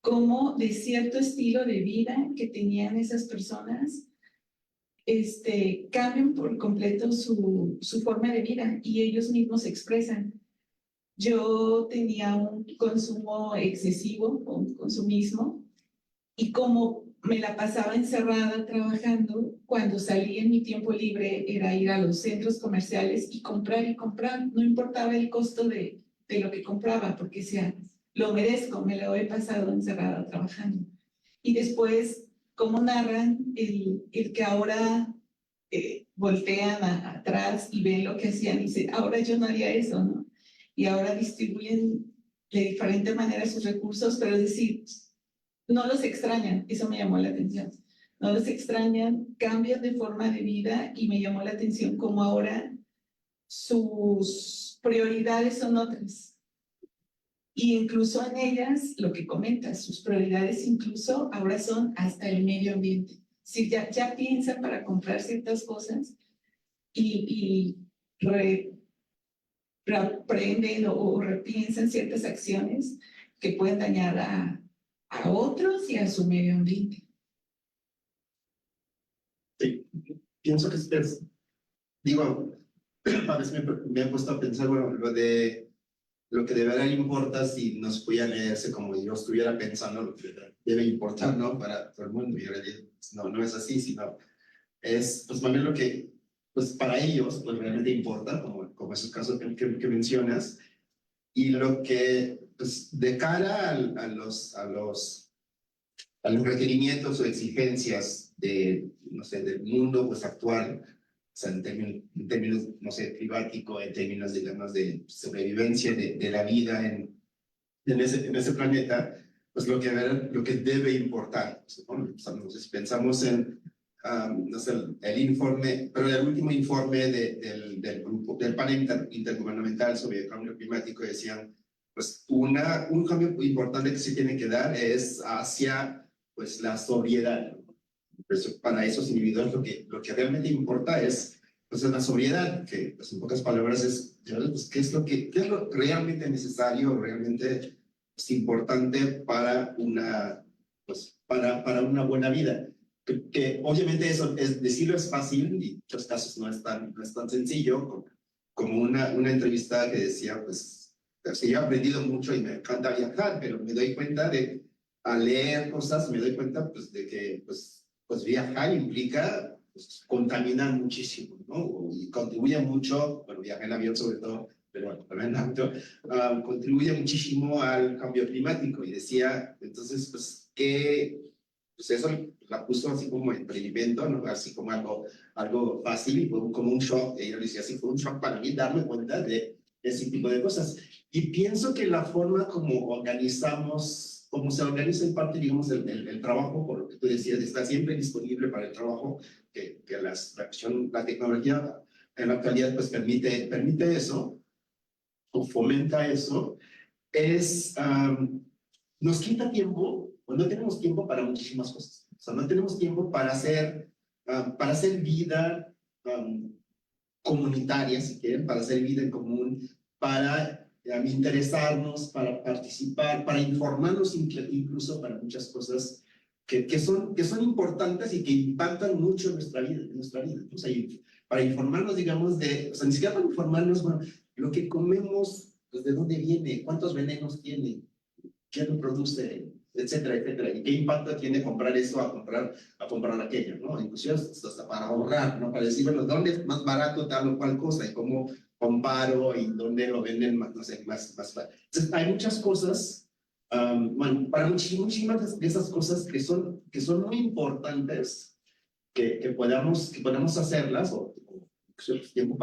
cómo de cierto estilo de vida que tenían esas personas, cambian por completo su forma de vida y ellos mismos se expresan. yo tenía un consumo excesivo, un consumismo, y como me la pasaba encerrada trabajando, cuando salía en mi tiempo libre era ir a los centros comerciales y comprar, no importaba el costo de lo que compraba, porque decía, lo merezco, me lo he pasado encerrada trabajando. Y después, como narran, el que ahora voltean atrás y ven lo que hacían y dicen, ahora yo no haría eso, ¿no? Y ahora distribuyen de diferente manera sus recursos, pero es decir, no los extrañan, eso me llamó la atención. No los extrañan, cambian de forma de vida y me llamó la atención como ahora sus prioridades son otras. Y incluso en ellas, lo que comentas, sus prioridades incluso ahora son hasta el medio ambiente. Si ya piensan para comprar ciertas cosas y reprenden o repiensan ciertas acciones que pueden dañar a otros y a su medio ambiente. Sí, pienso que digo, a veces me he puesto a pensar, bueno, lo que de verdad importa si nos pudiera leerse como yo estuviera pensando lo que debe importar, ¿no? Para todo el mundo. Y ahora no es así, sino es, pues, más bien lo que, pues, para ellos, pues, realmente importa, como esos casos que mencionas, y lo que, pues, de cara a los requerimientos o exigencias de, no sé, del mundo, pues, actual, o sea, en términos, no sé, climático, en términos, digamos, de sobrevivencia de la vida en ese planeta, pues lo que debe importar, ¿no? O sea, si pensamos en, no sé, el informe, pero el último informe del grupo, del panel intergubernamental sobre el cambio climático, decían, pues un cambio importante que se tiene que dar es hacia, pues, la sobriedad. Pues, para esos individuos lo que realmente importa es, pues, la sobriedad, que, pues, en pocas palabras es, pues, qué es lo realmente necesario, realmente, pues, importante para pues, para una buena vida. Que obviamente eso decirlo es fácil y en muchos casos no es tan sencillo, como una entrevista que decía, pues, sí, yo he aprendido mucho y me encanta viajar, pero me doy cuenta al leer cosas, me doy cuenta, pues, de que, pues viajar implica, pues, contaminar muchísimo, ¿no? Y contribuye mucho, bueno, viajar en avión sobre todo, pero bueno, también en auto, contribuye muchísimo al cambio climático. Y decía, entonces, pues, pues eso la puso así como emprendimiento, ¿no? Así como algo fácil y fue como un shock. Ella decía, así fue un shock para mí darme cuenta de ese tipo de cosas. Y pienso que la forma como se organiza en parte, digamos, el trabajo, por lo que tú decías, está siempre disponible para el trabajo, que la tecnología en la actualidad, pues, permite eso, o fomenta eso, nos quita tiempo, pues no tenemos tiempo para muchísimas cosas. O sea, no tenemos tiempo para hacer vida comunitaria, si quieren, para hacer vida en común, para interesarnos, para participar, para informarnos incluso para muchas cosas que son importantes y que impactan mucho en nuestra vida. O sea, para informarnos, digamos, o sea, ni siquiera para informarnos, bueno, lo que comemos, pues, de dónde viene, cuántos venenos tiene, qué lo produce, etcétera, etcétera, y qué impacto tiene comprar eso a comprar aquello, ¿no? Inclusive hasta para ahorrar, ¿no? Para decir, bueno, ¿dónde es más barato tal o cual cosa? Y cómo comparo y dónde lo venden más, no sé, más barato. Entonces, hay muchas cosas, bueno, para muchísimas de esas cosas que son muy importantes que podamos hacerlas, o tiempo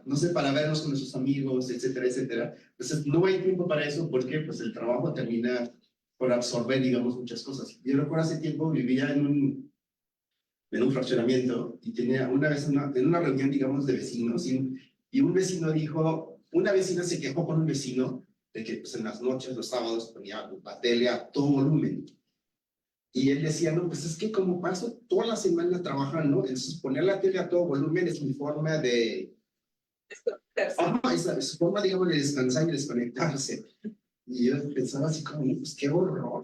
no sé, para vernos con nuestros amigos, etcétera, etcétera. Entonces, no hay tiempo para eso porque, pues, el trabajo termina por absorber, digamos, muchas cosas. Yo recuerdo hace tiempo vivía en un fraccionamiento y tenía una vez en una reunión, digamos, de vecinos y un vecino dijo, una vecina se quejó con un vecino de que, pues, en las noches, los sábados, ponía la tele a todo volumen. Y él decía, no, pues es que como paso toda la semana trabajando, entonces poner la tele a todo volumen es mi forma de... es su forma, digamos, de descansar y desconectarse. Y yo pensaba así como, pues qué horror.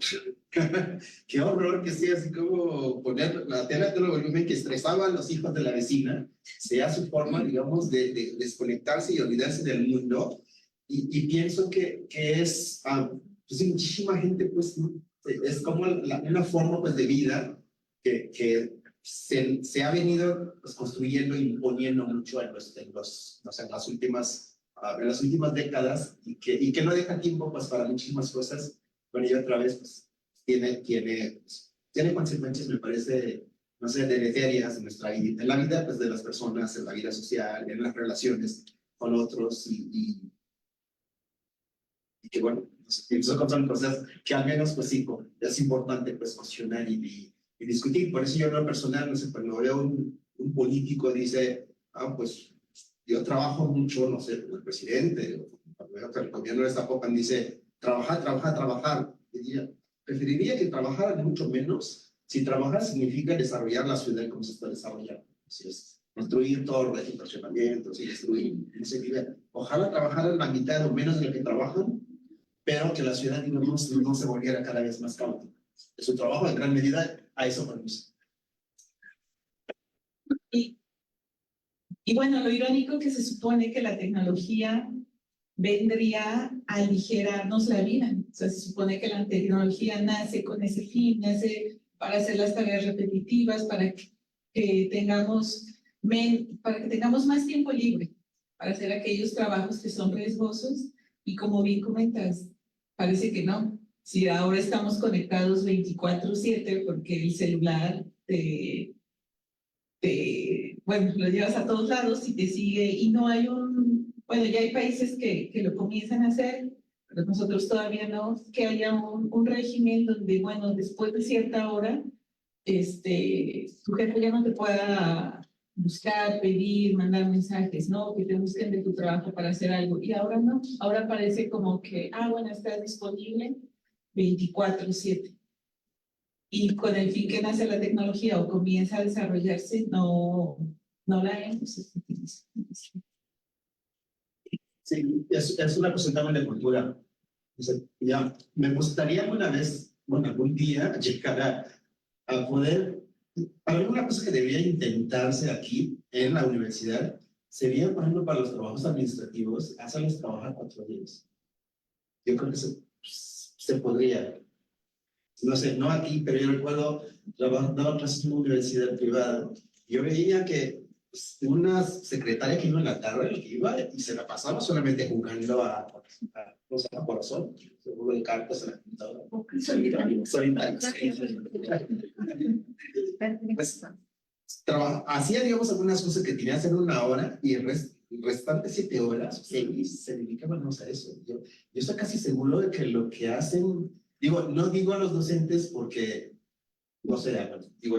Qué horror que sea así como poner la tele a todo volumen, que estresaba a los hijos de la vecina, sea su forma, digamos, de desconectarse y olvidarse del mundo. y pienso que es, pues sí, muchísima gente, pues, ¿no? Es como una forma, pues, de vida que se ha venido, pues, construyendo y imponiendo mucho no sé, en las últimas décadas y que no deja tiempo, pues, para muchísimas cosas. Bueno, y otra vez, pues, tiene consecuencias, me parece, no sé, deleterias en nuestra vida, en la vida, pues, de las personas, en la vida social, en las relaciones con otros y que bueno, eso son cosas que al menos pues sí, es importante pues cuestionar y discutir. Por eso yo en lo personal, no sé, cuando veo un político dice, pues yo trabajo mucho, no sé, como el presidente, o cuando veo que el gobierno de Zapopan dice, trabajar, trabajar, trabajar, diría, preferiría que trabajaran mucho menos si trabajar significa desarrollar la ciudad como se está desarrollando. Así es, construir torres y estacionamientos y destruir, no sé, ojalá trabajaran la mitad o menos de lo que trabajan, pero que la ciudad digamos, no se volviera cada vez más caótica. Su trabajo en gran medida a eso conduce. Y bueno, lo irónico que se supone que la tecnología vendría a aligerarnos la vida. O sea, se supone que la tecnología nace con ese fin, nace para hacer las tareas repetitivas, que tengamos para que tengamos más tiempo libre, para hacer aquellos trabajos que son riesgosos. Y como bien comentas, parece que no. Si ahora estamos conectados 24/7 porque el celular bueno, lo llevas a todos lados y te sigue y no hay bueno, ya hay países que lo comienzan a hacer, pero nosotros todavía no, que haya un régimen donde, bueno, después de cierta hora, tu jefe ya no te pueda buscar, pedir, mandar mensajes, ¿no? Que te busquen de tu trabajo para hacer algo. Y ahora no, ahora parece como que, bueno, estás disponible 24/7. Y con el fin que nace la tecnología o comienza a desarrollarse, no la hemos utilizado. Sí, es una cuestión también de cultura. O sea, ya, me gustaría alguna vez, bueno, algún día llegar a poder, alguna cosa que debería intentarse aquí en la universidad sería, por ejemplo, para los trabajos administrativos, hacerles trabajar 4 días. Yo creo que se podría. No sé, no aquí, pero yo recuerdo daba clases en una universidad privada. Yo veía que pues, una secretaria que iba en la tarde, que iba y se la pasaba solamente jugando no sé, a corazón, juego de cartas en la computadora. Solitario. Pues, hacía, digamos, algunas cosas que tenía que hacer 1 hora y el restante 7 horas, 6, se dedicaban a eso. Yo estoy casi seguro de que lo que hacen. No digo a los docentes porque, no sé, digo,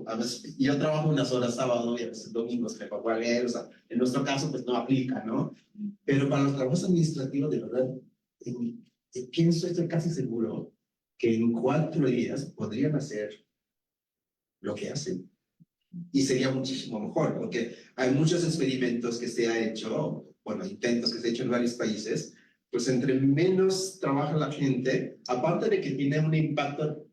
a veces yo trabajo unas horas sábado y a veces domingos que para leer, o sea, en nuestro caso pues no aplica, ¿no? Pero para los trabajos administrativos, de verdad, estoy casi seguro que en 4 días podrían hacer lo que hacen. Y sería muchísimo mejor, porque hay muchos experimentos que se ha hecho, bueno, intentos que se han hecho en varios países, pues entre menos trabaja la gente, aparte de que tiene un impacto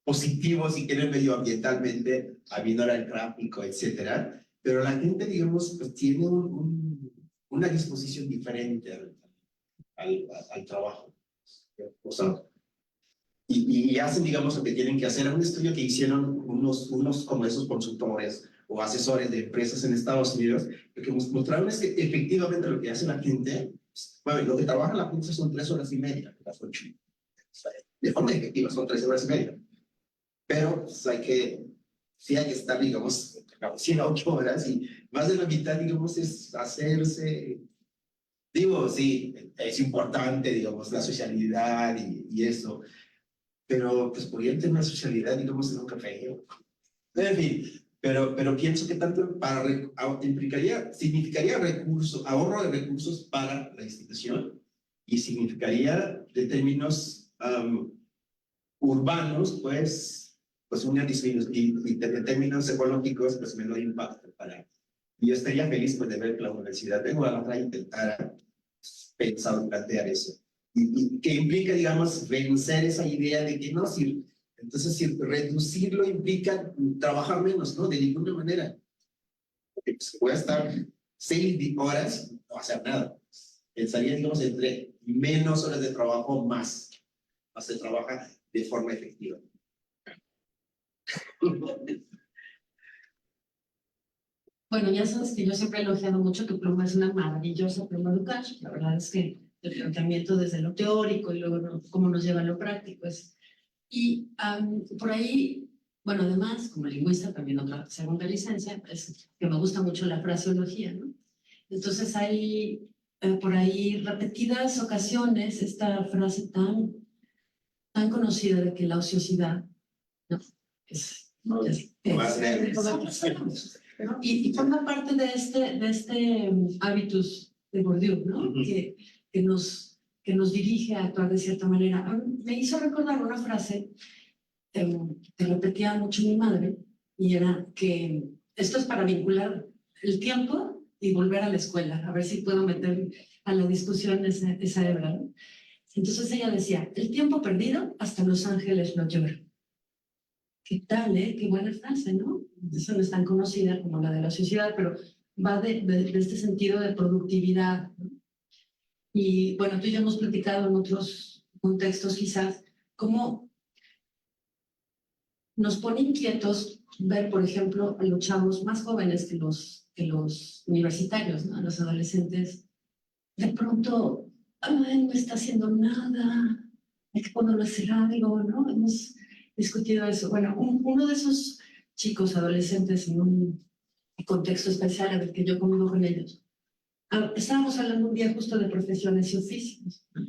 positivo si quieren medioambientalmente, habiendo el tráfico, etcétera, pero la gente, digamos, pues tiene una disposición diferente al trabajo. O sea, y hacen, digamos, lo que tienen que hacer. Un estudio que hicieron unos como esos consultores o asesores de empresas en Estados Unidos, lo que mostraron es que efectivamente lo que hace la gente, bueno, lo que trabaja la gente son 3 horas y media, las 8. De forma efectiva son 3 horas y media. Pero pues, sí hay que estar, digamos, 100 a 8 horas y más de la mitad, digamos, es hacerse. Digo, sí, es importante, digamos, la socialidad y eso, pero pues podrían tener una socialidad, digamos, en un café. En fin, pero pienso que tanto significaría ahorro de recursos para la institución y significaría, de términos urbanos, pues una disminución, y de términos ecológicos, pues menor impacto y yo estaría feliz pues, de ver que la Universidad de Guadalajara intentara pensar y plantear eso. Y que implica, digamos, vencer esa idea de que no, entonces si reducirlo implica trabajar menos, ¿no? De ninguna manera. Porque pues, voy a estar 6 horas no hacer nada. pensaría, digamos, entre menos horas de trabajo, más se trabaja de forma efectiva. Bueno, ya sabes que yo siempre he elogiado mucho tu pluma, es una maravillosa pluma Ducash. La verdad es que el planteamiento desde lo teórico y luego cómo nos lleva a lo práctico es. Y por ahí, bueno, además, como lingüista, también otra segunda licencia, es que me gusta mucho la fraseología, ¿no? Entonces hay por ahí repetidas ocasiones esta frase tan conocida de que la ociosidad, ¿no? es ¿no? Y forma parte de este hábitus de Bourdieu, ¿no? Que nos dirige a actuar de cierta manera. Me hizo recordar una frase que repetía mucho mi madre, y era que esto es para vincular el tiempo y volver a la escuela, a ver si puedo meter a la discusión esa hebra, ¿no? Entonces ella decía, el tiempo perdido hasta Los Ángeles lo llora. ¿Qué tal, Qué buena frase, ¿no? Eso no es tan conocida como la de la sociedad, pero va de este sentido de productividad, ¿no? Y bueno, tú y yo hemos platicado en otros contextos quizás cómo nos pone inquietos ver, por ejemplo, a los chavos más jóvenes que los universitarios, ¿no? A los adolescentes, de pronto, ay, no está haciendo nada, hay que ponerlo a hacer algo, ¿no? Hemos discutido eso. Bueno, uno de esos chicos adolescentes en un contexto especial en el que yo convivo con ellos, estábamos hablando un día justo de profesiones y oficios, ¿no?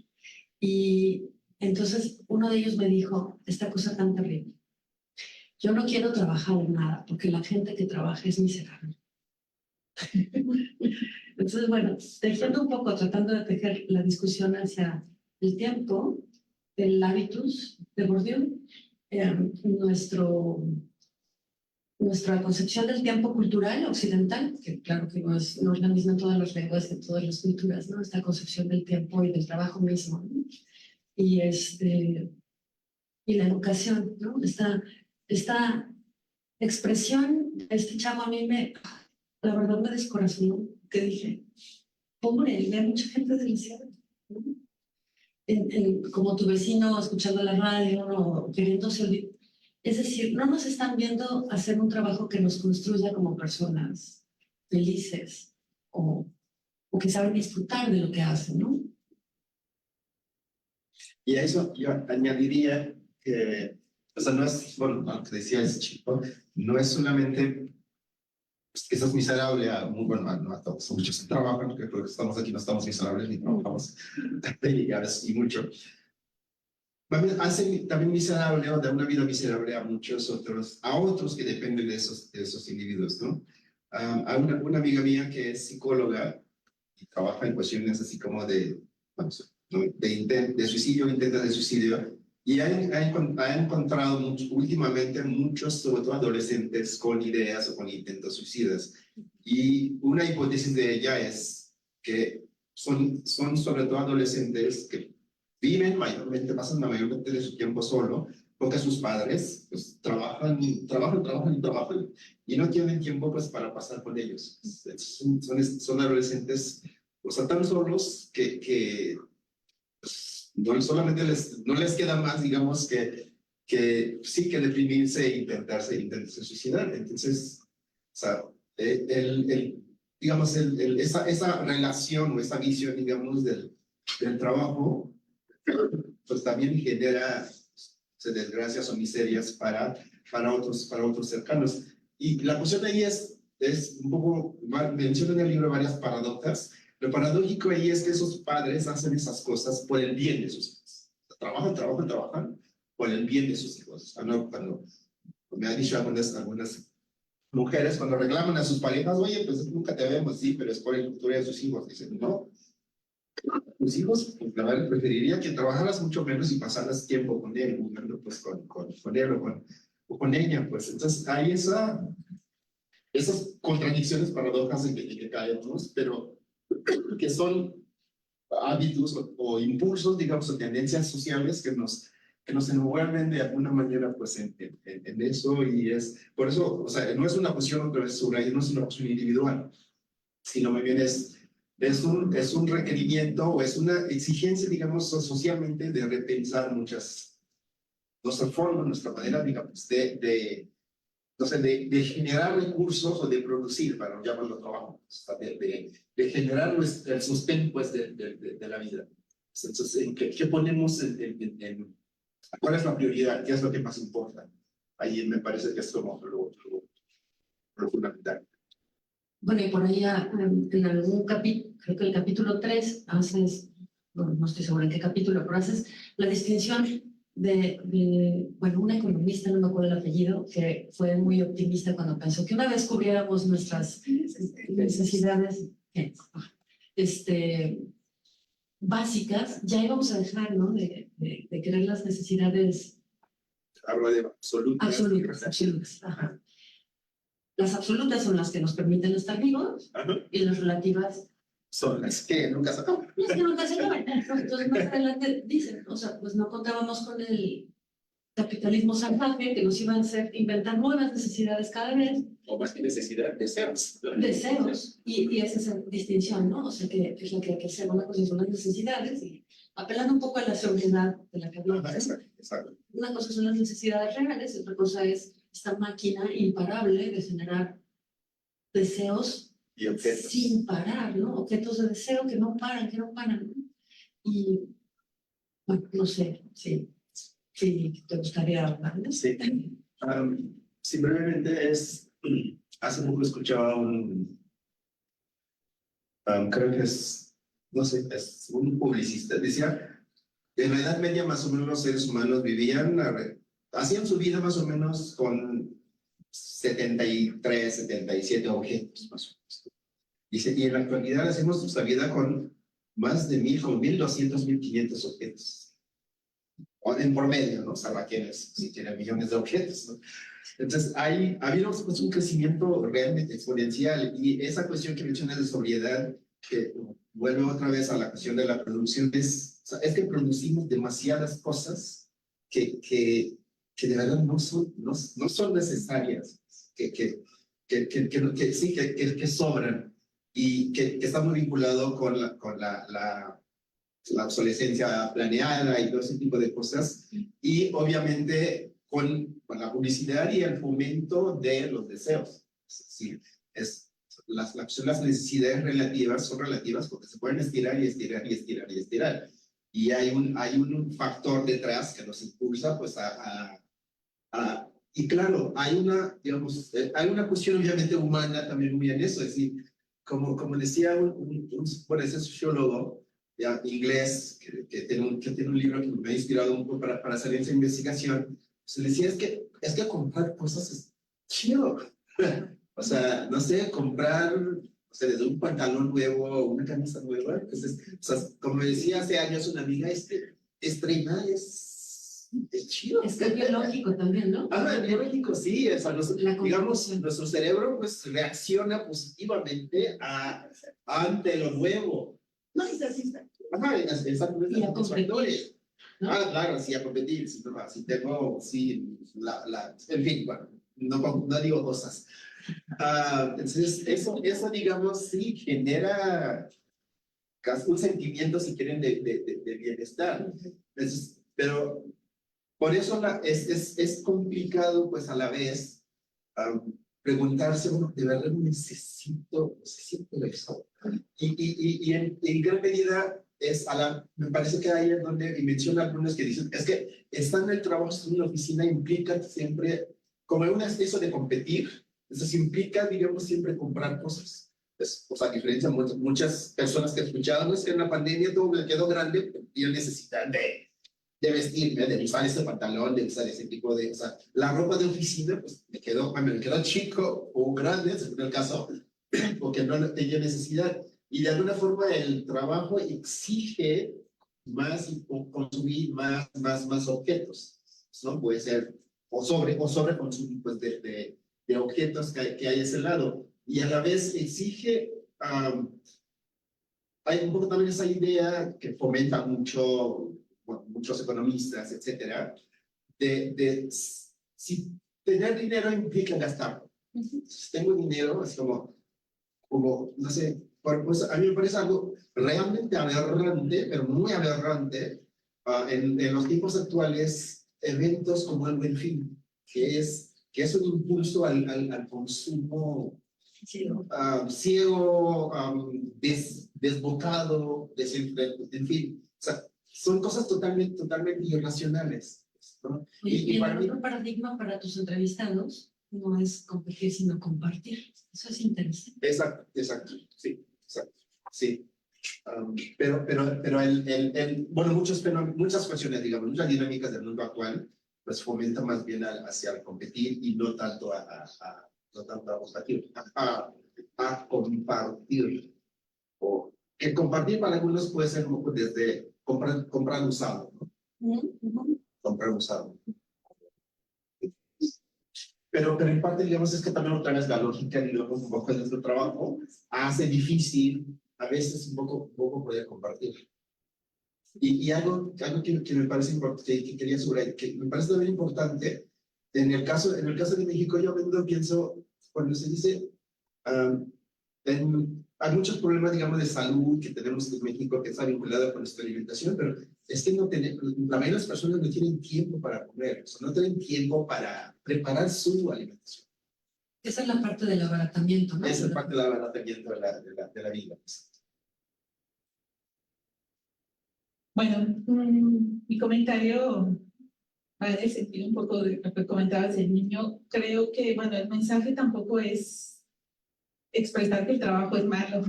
Y entonces uno de ellos me dijo esta cosa tan terrible: yo no quiero trabajar en nada porque la gente que trabaja es miserable. Entonces, bueno, tejiendo un poco, tratando de tejer la discusión hacia el tiempo, el hábitus de Bourdieu, nuestra concepción del tiempo cultural occidental, que claro que no es la misma en todas las lenguas y en todas las culturas, ¿no? Esta concepción del tiempo y del trabajo mismo, ¿no? Y la educación, ¿no? Esta expresión, este chavo a mí la verdad me descorazonó, que dije, pobre, ve a mucha gente desgraciada, ¿no? Como tu vecino escuchando la radio, ¿no? Queriéndose olvidar. Es decir, no nos están viendo hacer un trabajo que nos construya como personas felices o que saben disfrutar de lo que hacen, ¿no? Y a eso yo añadiría que, o sea, no es, bueno, lo que decía ese chico, no es solamente pues, que seas miserable, bueno, no a todos, muchos que trabajan, porque creo que estamos aquí, no estamos miserables ni trabajamos, y a veces, y mucho. Hace también miserable o da una vida miserable a muchos otros que dependen de esos individuos, ¿no? A una amiga mía que es psicóloga y trabaja en cuestiones así como de, vamos, ¿no? de suicidio, intentos de suicidio, y ha encontrado últimamente muchos, sobre todo adolescentes, con ideas o con intentos suicidas. Y una hipótesis de ella es que son sobre todo adolescentes que viven mayormente, pasan la mayor parte de su tiempo solo, porque sus padres pues, trabajan y no tienen tiempo pues, para pasar con ellos. Son adolescentes, o sea, tan solos que pues, no les queda más, digamos, que sí que deprimirse e intentarse suicidar. Entonces, o sea, digamos, esa relación o esa visión, digamos, del trabajo, pues también genera desgracias o miserias para otros cercanos. Y la cuestión ahí es un poco, menciona en el libro varias paradojas. Lo paradójico ahí es que esos padres hacen esas cosas por el bien de sus hijos. Trabajan por el bien de sus hijos. Cuando me han dicho algunas mujeres, cuando reclaman a sus parejas, oye, pues nunca te vemos, sí, pero es por el futuro de sus hijos. Dicen, no, tus hijos, pues, la verdad, preferiría que trabajaras mucho menos y pasaras tiempo con él, jugando pues con él o con ella, pues. Entonces hay esas contradicciones, paradojas en que caemos, pero que son hábitos o impulsos, digamos, o tendencias sociales que nos envuelven de alguna manera pues en eso, y es por eso, o sea, no es una cuestión, pero no es una cuestión individual, sino más bien es es un requerimiento o es una exigencia, digamos, socialmente de repensar nuestra forma, nuestra manera, digamos, no sé, de generar recursos o de producir, para no llamarlo trabajo, o sea, de generar el sostén, pues, de la vida. Entonces, ¿en qué ponemos cuál es la prioridad? ¿Qué es lo que más importa? Ahí me parece que es como lo fundamental. Bueno, y por ahí en algún capítulo, creo que el capítulo 3, haces, bueno, no estoy segura en qué capítulo, pero haces la distinción bueno, una economista, no me acuerdo el apellido, que fue muy optimista cuando pensó que una vez cubriéramos nuestras necesidades básicas, ya íbamos a dejar, ¿no? de querer las necesidades Habla de absolutas. Ajá. Las absolutas son las que nos permiten estar vivos, Ajá. y las relativas Son las que nunca se acaban. las que nunca se acaban. Entonces, más adelante dicen, o sea, pues no contábamos con el capitalismo salvaje que nos iba a hacer inventar nuevas necesidades cada vez. O más que necesidad, deseos. Deseos. Y esa es la distinción, ¿no? O sea, que es lo que hay que hacer. Una cosa son las necesidades, y apelando un poco a la sobriedad de la que hablamos. Exacto. Una cosa son las necesidades reales, y otra cosa es esta máquina imparable de generar deseos Y objetos. sin parar, ¿no? Objetos de deseo que no paran, ¿no? Y, bueno, no sé, sí, te gustaría hablar, ¿no? Sí. Sí, brevemente hace poco escuchaba creo que no sé, es un publicista, decía, en la Edad Media más o menos los seres humanos hacían su vida más o menos con 73, 77 objetos, más o menos. Dice, y en la actualidad hacemos nuestra vida con más de 1,000, con 1,200, 1,500 objetos. O en por medio, ¿no? Salva quienes sí tienen millones de objetos, ¿no? Entonces, ha habido pues, un crecimiento realmente exponencial, y esa cuestión que mencionas de sobriedad, que vuelve otra vez a la cuestión de la producción, es que producimos demasiadas cosas que de verdad no son necesarias, que sí, que sobran, y que está muy vinculado con la obsolescencia planeada y todo ese tipo de cosas, y obviamente con la publicidad y el fomento de los deseos. Es decir, las necesidades relativas son relativas porque se pueden estirar y estirar y estirar y estirar. Y hay un factor detrás que nos impulsa pues y claro, digamos, hay una cuestión obviamente humana también muy en eso, es decir, como decía bueno, ese sociólogo inglés que tiene un libro que me ha inspirado un poco para hacer esa investigación, se decía, es que comprar cosas es chido. O sea, no sé, comprar, o sea, desde un pantalón nuevo o una camisa nueva, pues o sea, como decía hace años una amiga, estrenar es chido. Es que es biológico también, ¿no? Ah, biológico, sí, o sea, digamos, nuestro cerebro pues reacciona positivamente ante lo nuevo. No, es así. Ajá, exactamente. Y a competir, ¿no? Ah, claro, sí, a competir, sí tengo, sí, en fin, bueno, no digo cosas. Entonces, eso, digamos, sí genera casi un sentimiento, si quieren, de bienestar. Entonces, pero por eso es complicado, pues, a la vez, preguntarse, bueno, ¿de verdad necesito eso? Y en gran medida me parece que ahí es donde, y menciona algunos que dicen, es que estar en el trabajo, en una oficina, implica siempre, como eso de competir, eso implica, digamos, siempre comprar cosas. O sea, a diferencia de muchas personas que he escuchado, es que en la pandemia todo me quedó grande y yo necesitaba de vestirme, de usar ese pantalón, de usar ese tipo o sea, la ropa de oficina, pues me quedó chico o grande, según el caso, porque no tenía necesidad. Y de alguna forma el trabajo exige más o consumir más objetos, ¿no? Puede ser o sobre consumir pues, de objetos que hay a ese lado. Y a la vez exige, hay un poco también esa idea que fomenta muchos economistas, etcétera, si tener dinero implica gastarlo. Si tengo dinero, es como, no sé, pues, a mí me parece algo realmente aberrante, pero muy aberrante, en los tiempos actuales, eventos como el Buen Fin, que es un impulso al consumo Sí, ciego, desbocado, en fin, o sea, son cosas totalmente irracionales, ¿no? oye, y Para el mí, otro paradigma para tus entrevistados no es competir, sino compartir. Eso es interesante. exacto, sí, exacto, sí. Pero bueno, muchas cuestiones, digamos, muchas dinámicas del mundo actual, pues fomenta más bien hacia el competir y no tanto no tanto a compartir, a compartir. O que compartir para algunos puede ser como desde comprar usado, ¿no? Comprar usado. Pero en parte, digamos, es que también otra vez la lógica, digamos, un poco de nuestro trabajo hace difícil a veces un poco poder compartir. Y algo que me parece importante, que quería subrayar, que me parece también importante, en el caso de México, yo a menudo pienso, cuando se dice, hay muchos problemas, digamos, de salud que tenemos en México que está vinculado con nuestra alimentación, pero es que la mayoría de las personas no tienen tiempo para comer, o sea, no tienen tiempo para preparar su alimentación. Esa es la parte del abaratamiento, ¿no? Esa es parte de la abaratamiento de la vida. Bueno, mi comentario va en el sentido un poco de lo que comentabas del niño. Creo que, bueno, el mensaje tampoco es expresar que el trabajo es malo.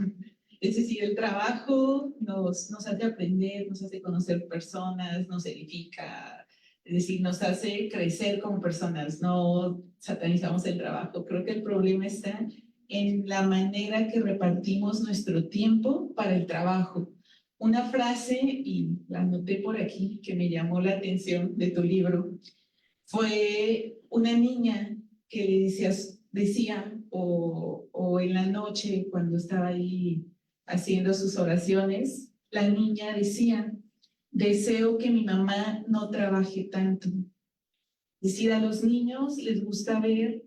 Es decir, el trabajo nos hace aprender, nos hace conocer personas, nos edifica, es decir, nos hace crecer como personas. No satanizamos el trabajo. Creo que el problema está en la manera que repartimos nuestro tiempo para el trabajo. Una frase, y la anoté por aquí, que me llamó la atención de tu libro, fue una niña que le decía o en la noche cuando estaba ahí haciendo sus oraciones, la niña decía, deseo que mi mamá no trabaje tanto. Es decir, a los niños les gusta ver,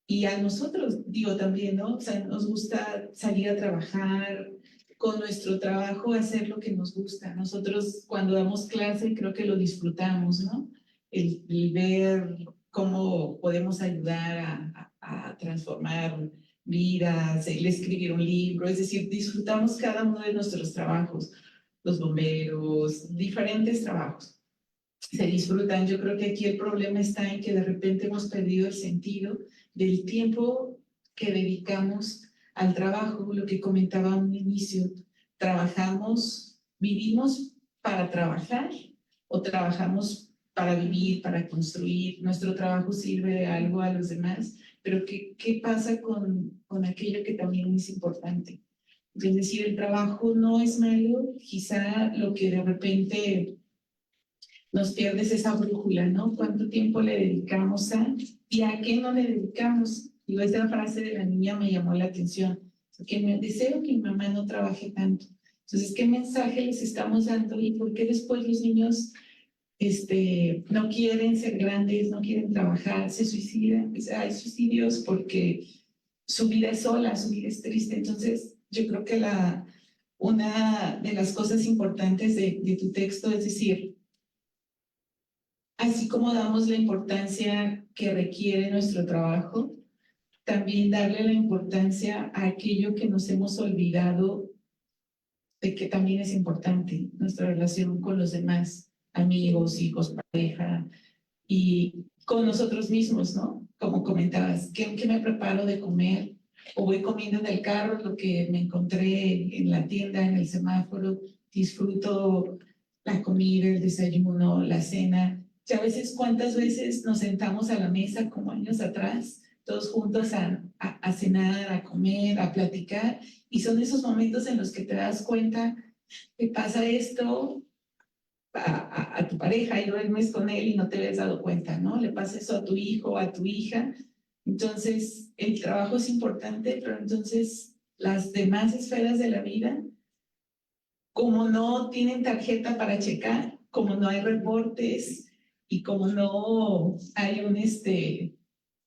y a nosotros, digo también, ¿no? O sea, nos gusta salir a trabajar, con nuestro trabajo hacer lo que nos gusta. Nosotros cuando damos clase creo que lo disfrutamos, ¿no? El ver cómo podemos ayudar a transformar vidas, el escribir un libro, es decir, disfrutamos cada uno de nuestros trabajos, los bomberos, diferentes trabajos. Se disfrutan. Yo creo que aquí el problema está en que de repente hemos perdido el sentido del tiempo que dedicamos al trabajo, lo que comentaba a un inicio. Trabajamos, vivimos para trabajar o trabajamos para vivir, para construir. Nuestro trabajo sirve de algo a los demás, pero ¿qué pasa con aquello que también es importante? Es decir, el trabajo no es malo, quizá lo que de repente nos pierdes esa brújula, ¿no? ¿Cuánto tiempo le dedicamos y a qué no le dedicamos? Digo, esa frase de la niña me llamó la atención, porque me deseo que mi mamá no trabaje tanto. Entonces, ¿qué mensaje les estamos dando y por qué después los niños no quieren ser grandes, no quieren trabajar, se suicidan? O sea, hay suicidios porque su vida es sola, su vida es triste. Entonces, yo creo que una de las cosas importantes de tu texto es decir, así como damos la importancia que requiere nuestro trabajo, también darle la importancia a aquello que nos hemos olvidado de que también es importante, nuestra relación con los demás, amigos, hijos, pareja, y con nosotros mismos, ¿no? Como comentabas, ¿qué me preparo de comer? O voy comiendo en el carro lo que me encontré en la tienda, en el semáforo, disfruto la comida, el desayuno, la cena. Y a veces, ¿cuántas veces nos sentamos a la mesa como años atrás, todos juntos a cenar, a comer, a platicar? Y son esos momentos en los que te das cuenta que pasa esto a tu pareja y duermes con él y no te habías dado cuenta, ¿no? Le pasa eso a tu hijo, a tu hija. Entonces, el trabajo es importante, pero entonces las demás esferas de la vida, como no tienen tarjeta para checar, como no hay reportes y como no hay un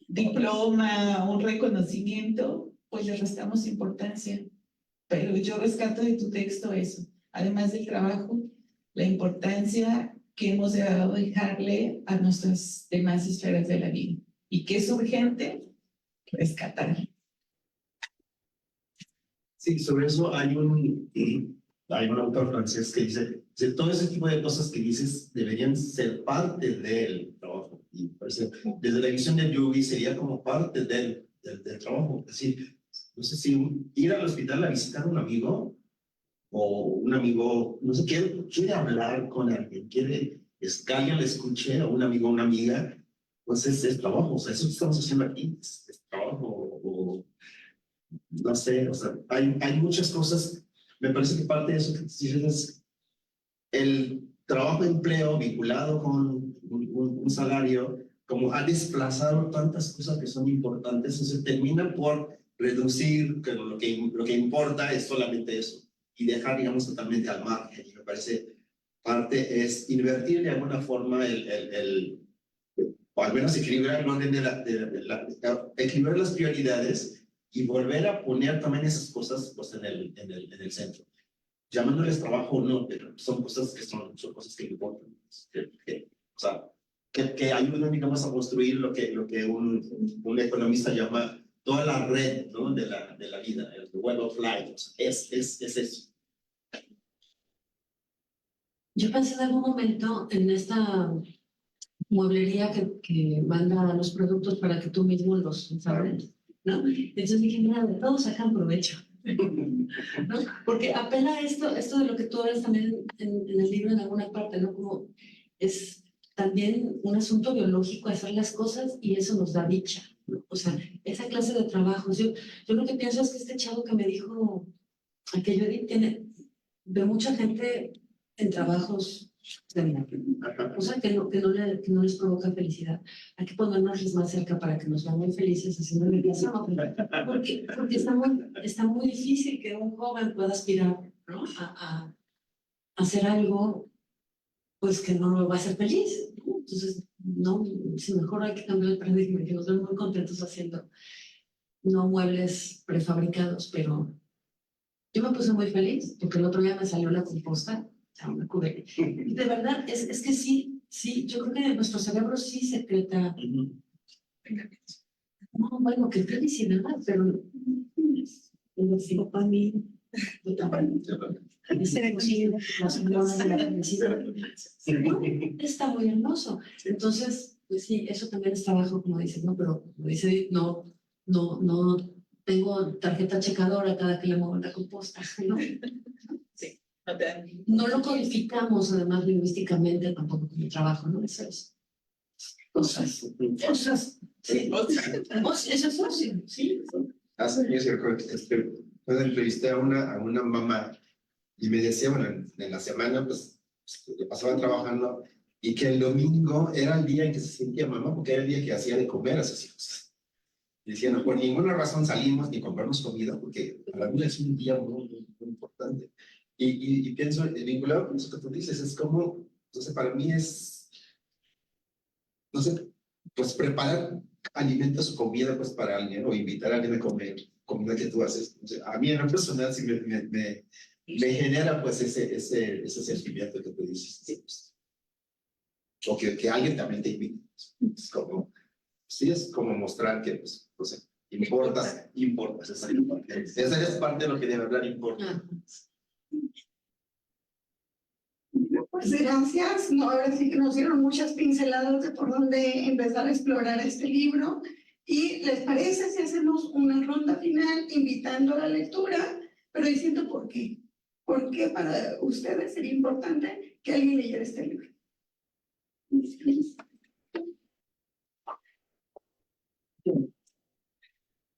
diploma, un reconocimiento, pues le restamos importancia. pero yo rescato de tu texto eso, además del trabajo, la importancia que hemos dado dejarle a nuestras demás esferas de la vida y que es urgente rescatar. Sí, sobre eso hay un autor francés que dice, todo ese tipo de cosas que dices deberían ser parte del trabajo. Y parece, desde la visión de Yugi sería como parte del trabajo. Es decir, no sé si ir al hospital a visitar a un amigo o un amigo, no sé, quiere hablar con alguien, quiere que alguien le escuche, o un amigo o una amiga, pues es trabajo. O sea, eso que estamos haciendo aquí es trabajo. No sé, o sea, hay muchas cosas. Me parece que parte de eso que dices es el trabajo-empleo vinculado con un salario, como ha desplazado tantas cosas que son importantes, se termina por reducir, que lo que importa es solamente eso, y dejar, digamos, totalmente al margen. Y me parece parte es invertir de alguna forma o al menos equilibrar el orden equilibrar las prioridades y volver a poner también esas cosas pues, en el centro. Llamándoles trabajo o no, pero son cosas que son cosas que importan. O sea, que ayudan, digamos, a construir lo que un economista llama toda la red, ¿no? de la vida, el web of life. O sea, es eso. Yo pensé en algún momento en esta mueblería que manda los productos para que tú mismo los ensambles, ¿no? Entonces dije, mira, de todos sacan provecho, ¿no? Porque apela a esto de lo que tú hablas también en el libro en alguna parte, ¿no? Como es también un asunto biológico hacer las cosas y eso nos da dicha, ¿no? O sea, esa clase de trabajos. Yo lo que pienso es que este chavo que me dijo aquello ve mucha gente en trabajos o sea, que no les provoca felicidad. Hay que ponernos más cerca para que nos vean muy felices haciendo el caso, porque está muy difícil que un joven pueda aspirar, ¿no? a hacer algo pues que no lo va a hacer feliz, ¿no? Entonces, no, si mejor hay que cambiar el paradigma, que nos ven muy contentos haciendo no muebles prefabricados, pero yo me puse muy feliz porque el otro día me salió la composta, o sea, una cubeta. Y de verdad, es que sí, yo creo que nuestro cerebro sí secreta. No, bueno, qué felicidad, pero lo digo para mí, está muy hermoso. Entonces, pues sí, eso también es trabajo, como dices, ¿no? Pero como dice, no tengo tarjeta checadora cada que le muevo la composta, ¿no? Sí, no te dan. No lo codificamos, además, lingüísticamente tampoco como trabajo, ¿no? Eso es. Cosas. Sí. Eso es fácil, sí. Hace años yo entrevisté a una mamá y me decía, bueno, en la semana, pues, le pasaba trabajando y que el domingo era el día en que se sentía mamá, porque era el día que hacía de comer a sus hijos. Y decía, no, por ninguna razón salimos ni compramos comida, porque para mí es un día muy importante. Y pienso, vinculado con eso que tú dices, es como, entonces para mí es, no sé, pues preparar alimentos o comida pues para alguien, o invitar a alguien a comer comida que tú haces. O sea, a mí en lo personal sí me genera pues ese sentimiento que tú dices. Sí, pues, o que alguien también te invite. Es como, sí, es como mostrar que, pues, no sé, importas. Esa es parte de lo que debe hablar, importa. Pues gracias, no, ahora sí que nos dieron muchas pinceladas de por dónde empezar a explorar este libro. ¿Y les parece si hacemos una ronda final invitando a la lectura, pero diciendo por qué? ¿Por qué para ustedes sería importante que alguien leyera este libro?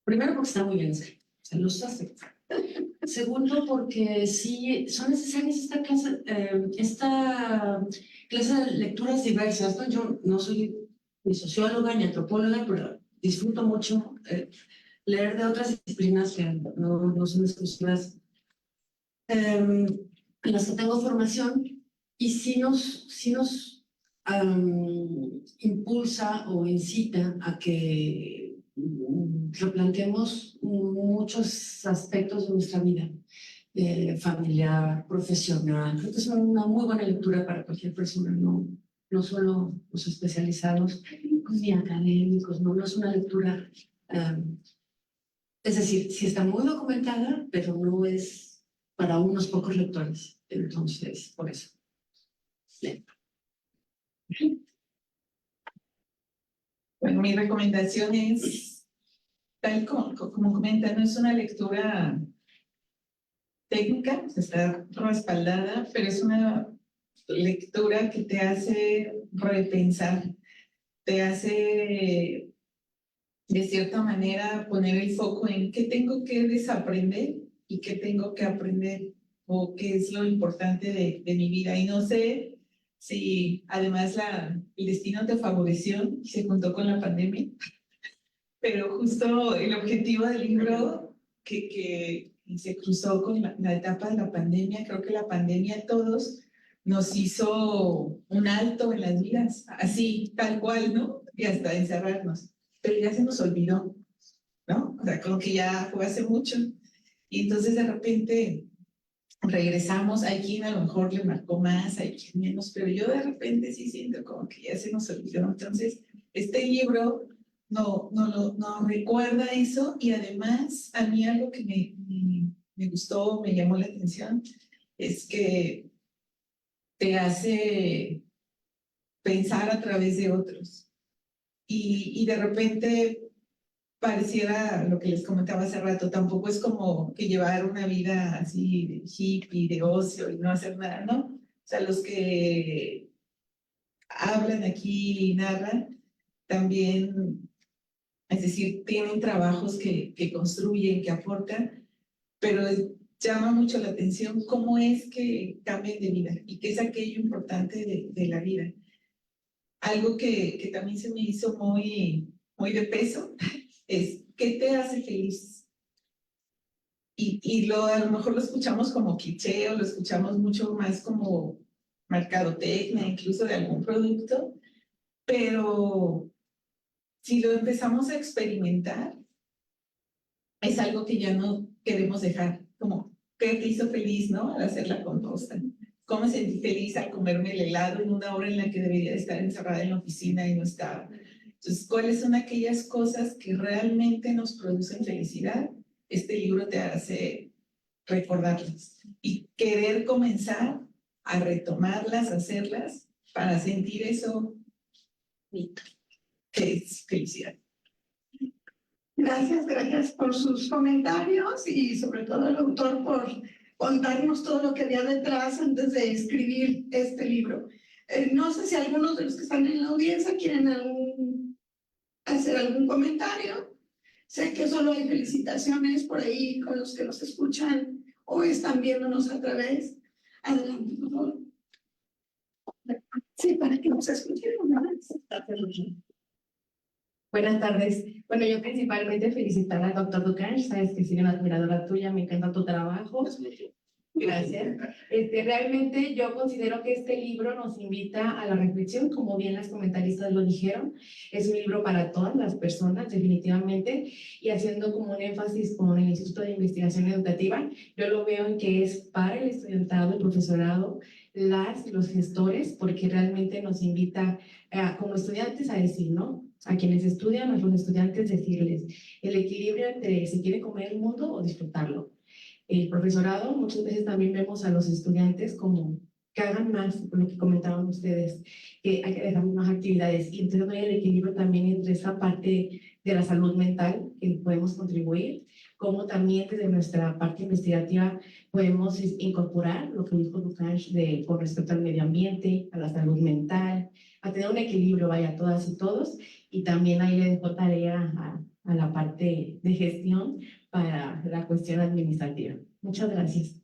Primero porque está muy bien escrito, se los hace. Segundo porque sí, son necesarias esta clase de lecturas diversas, ¿no? Yo no soy ni socióloga ni antropóloga, pero disfruto mucho leer de otras disciplinas que no son exclusivas en las que tengo formación y sí nos impulsa o incita a que replanteemos muchos aspectos de nuestra vida, familiar, profesional. Creo que es una muy buena lectura para cualquier persona, no solo los especializados ni académicos, no es una lectura, es decir, sí está muy documentada, pero no es para unos pocos lectores. Entonces, por eso. Bien. Bueno, mi recomendación es, tal como comenta, no es una lectura técnica, está respaldada, pero es una lectura que te hace repensar, te hace de cierta manera poner el foco en qué tengo que desaprender y qué tengo que aprender o qué es lo importante de mi vida. Y no sé si además el destino te favoreció y se juntó con la pandemia, pero justo el objetivo del libro que se cruzó con la etapa de la pandemia, creo que la pandemia a todos nos hizo un alto en las vidas, así, tal cual, ¿no? Y hasta encerrarnos, pero ya se nos olvidó, ¿no? O sea, como que ya fue hace mucho. Y entonces de repente regresamos, hay quien a lo mejor le marcó más, hay quien menos, pero yo de repente sí siento como que ya se nos olvidó. Entonces, este libro no recuerda eso y además a mí algo que me gustó, me llamó la atención, es que te hace pensar a través de otros. Y de repente pareciera lo que les comentaba hace rato, tampoco es como que llevar una vida así de hippie, de ocio y no hacer nada, ¿no? O sea, los que hablan aquí y narran también, es decir, tienen trabajos que construyen, que aportan, pero llama mucho la atención cómo es que cambian de vida y qué es aquello importante de la vida. Algo que también se me hizo muy de peso es ¿qué te hace feliz? Y a lo mejor lo escuchamos como cliché o lo escuchamos mucho más como mercadotecnia, incluso de algún producto, pero si lo empezamos a experimentar, es algo que ya no queremos dejar, como ¿qué te hizo feliz, no? Al hacer la composta. ¿Cómo me sentí feliz al comerme el helado en una hora en la que debería estar encerrada en la oficina y no estaba? Entonces, ¿cuáles son aquellas cosas que realmente nos producen felicidad? Este libro te hace recordarlas y querer comenzar a retomarlas, a hacerlas, para sentir eso que es felicidad. Gracias por sus comentarios y sobre todo al autor por contarnos todo lo que había detrás antes de escribir este libro. No sé si algunos de los que están en la audiencia quieren hacer algún comentario. Sé que solo hay felicitaciones por ahí con los que nos escuchan o están viéndonos a través. Adelante, por favor. Sí, para que nos escuchen. Buenas tardes. Bueno, yo principalmente felicitar al doctor Ducange, sabes que soy una admiradora tuya, me encanta tu trabajo. Gracias. Realmente yo considero que este libro nos invita a la reflexión, como bien las comentaristas lo dijeron. Es un libro para todas las personas, definitivamente, y haciendo como un énfasis con el Instituto de Investigación Educativa, yo lo veo en que es para el estudiantado, el profesorado, los gestores, porque realmente nos invita como estudiantes a decir, ¿no? A quienes estudian, a los estudiantes, decirles el equilibrio entre si quiere comer el mundo o disfrutarlo. El profesorado, muchas veces también vemos a los estudiantes como que hagan más, por lo que comentaban ustedes, que hay que dejar más actividades. Y entonces no hay el equilibrio también entre esa parte de la salud mental que podemos contribuir, como también desde nuestra parte investigativa podemos incorporar lo que dijo Ducange con respecto al medio ambiente, a la salud mental, a tener un equilibrio, vaya, todas y todos. Y también ahí le dejo tarea a la parte de gestión para la cuestión administrativa. Muchas gracias.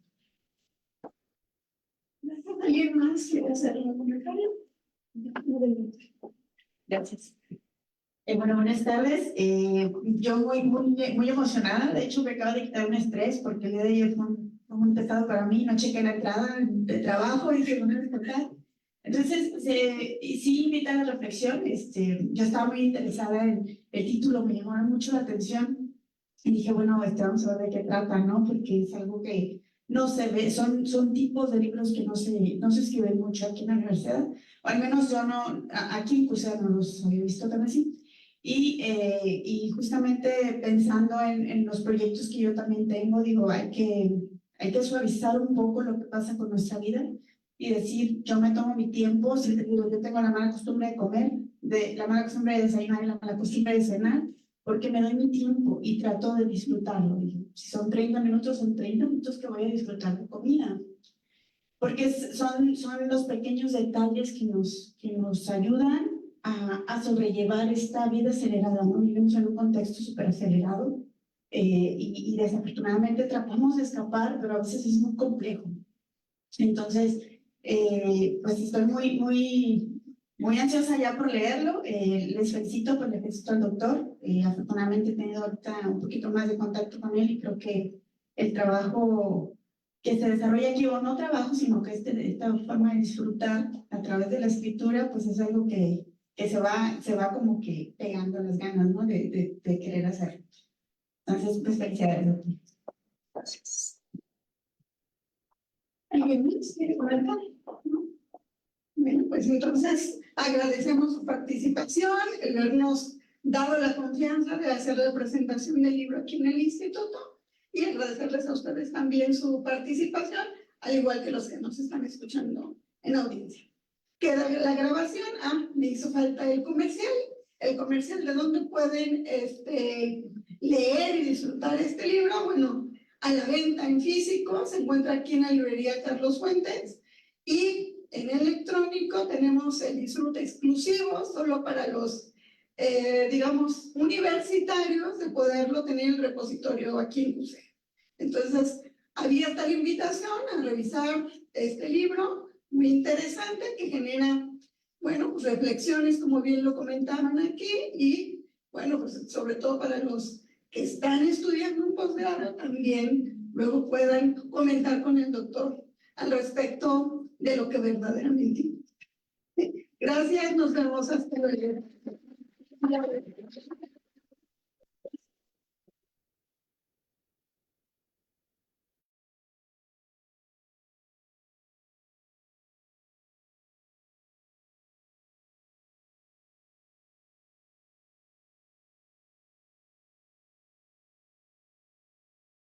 ¿Alguien más quiere hacer un comentario? Gracias. Bueno, buenas tardes. Yo muy emocionada. De hecho, me acaba de quitar un estrés porque el día de ayer fue muy pesado para mí. No chequé la entrada de trabajo y que no me descontar. Entonces, sí invita a la reflexión. Yo estaba muy interesada en el título, me llamó mucho la atención y dije, bueno, vamos a ver de qué trata, ¿no? Porque es algo que no se ve, son tipos de libros que no se escriben mucho aquí en la universidad, o al menos yo no, aquí en CUSEA no los había visto tan así. Y justamente pensando en los proyectos que yo también tengo, digo, hay que suavizar un poco lo que pasa con nuestra vida y decir, yo me tomo mi tiempo, si te digo, yo tengo la mala costumbre de comer, la mala costumbre de desayunar y la mala costumbre de cenar, porque me doy mi tiempo y trato de disfrutarlo. Y si son 30 minutos, son 30 minutos que voy a disfrutar de comida. Porque son los pequeños detalles que nos ayudan a sobrellevar esta vida acelerada, ¿no? Vivimos en un contexto súper acelerado y desafortunadamente tratamos de escapar, pero a veces es muy complejo. Entonces, pues estoy muy ansiosa ya por leerlo. Les felicito al doctor. Afortunadamente he tenido ahorita un poquito más de contacto con él y creo que el trabajo que se desarrolla aquí, o no trabajo, sino que esta forma de disfrutar a través de la escritura, pues es algo que se va como que pegando las ganas, ¿no? De querer hacerlo. Entonces, pues felicidades, doctor. Gracias. ¿Alguien más quiere comentar? ¿No? Bueno, pues entonces agradecemos su participación, el habernos dado la confianza de hacer la presentación del libro aquí en el instituto y agradecerles a ustedes también su participación, al igual que los que nos están escuchando en audiencia. Queda la grabación. Me hizo falta el comercial de dónde pueden leer y disfrutar este libro. Bueno, a la venta en físico, se encuentra aquí en la librería Carlos Fuentes, y en electrónico tenemos el disfrute exclusivo solo para los, digamos, universitarios, de poderlo tener en el repositorio aquí en CUSEA. Entonces, abierta la invitación a revisar este libro muy interesante que genera, bueno, pues reflexiones, como bien lo comentaban aquí, y bueno, pues sobre todo para los que están estudiando un posgrado también luego puedan comentar con el doctor al respecto de lo que verdaderamente. Gracias, nos vemos hasta luego.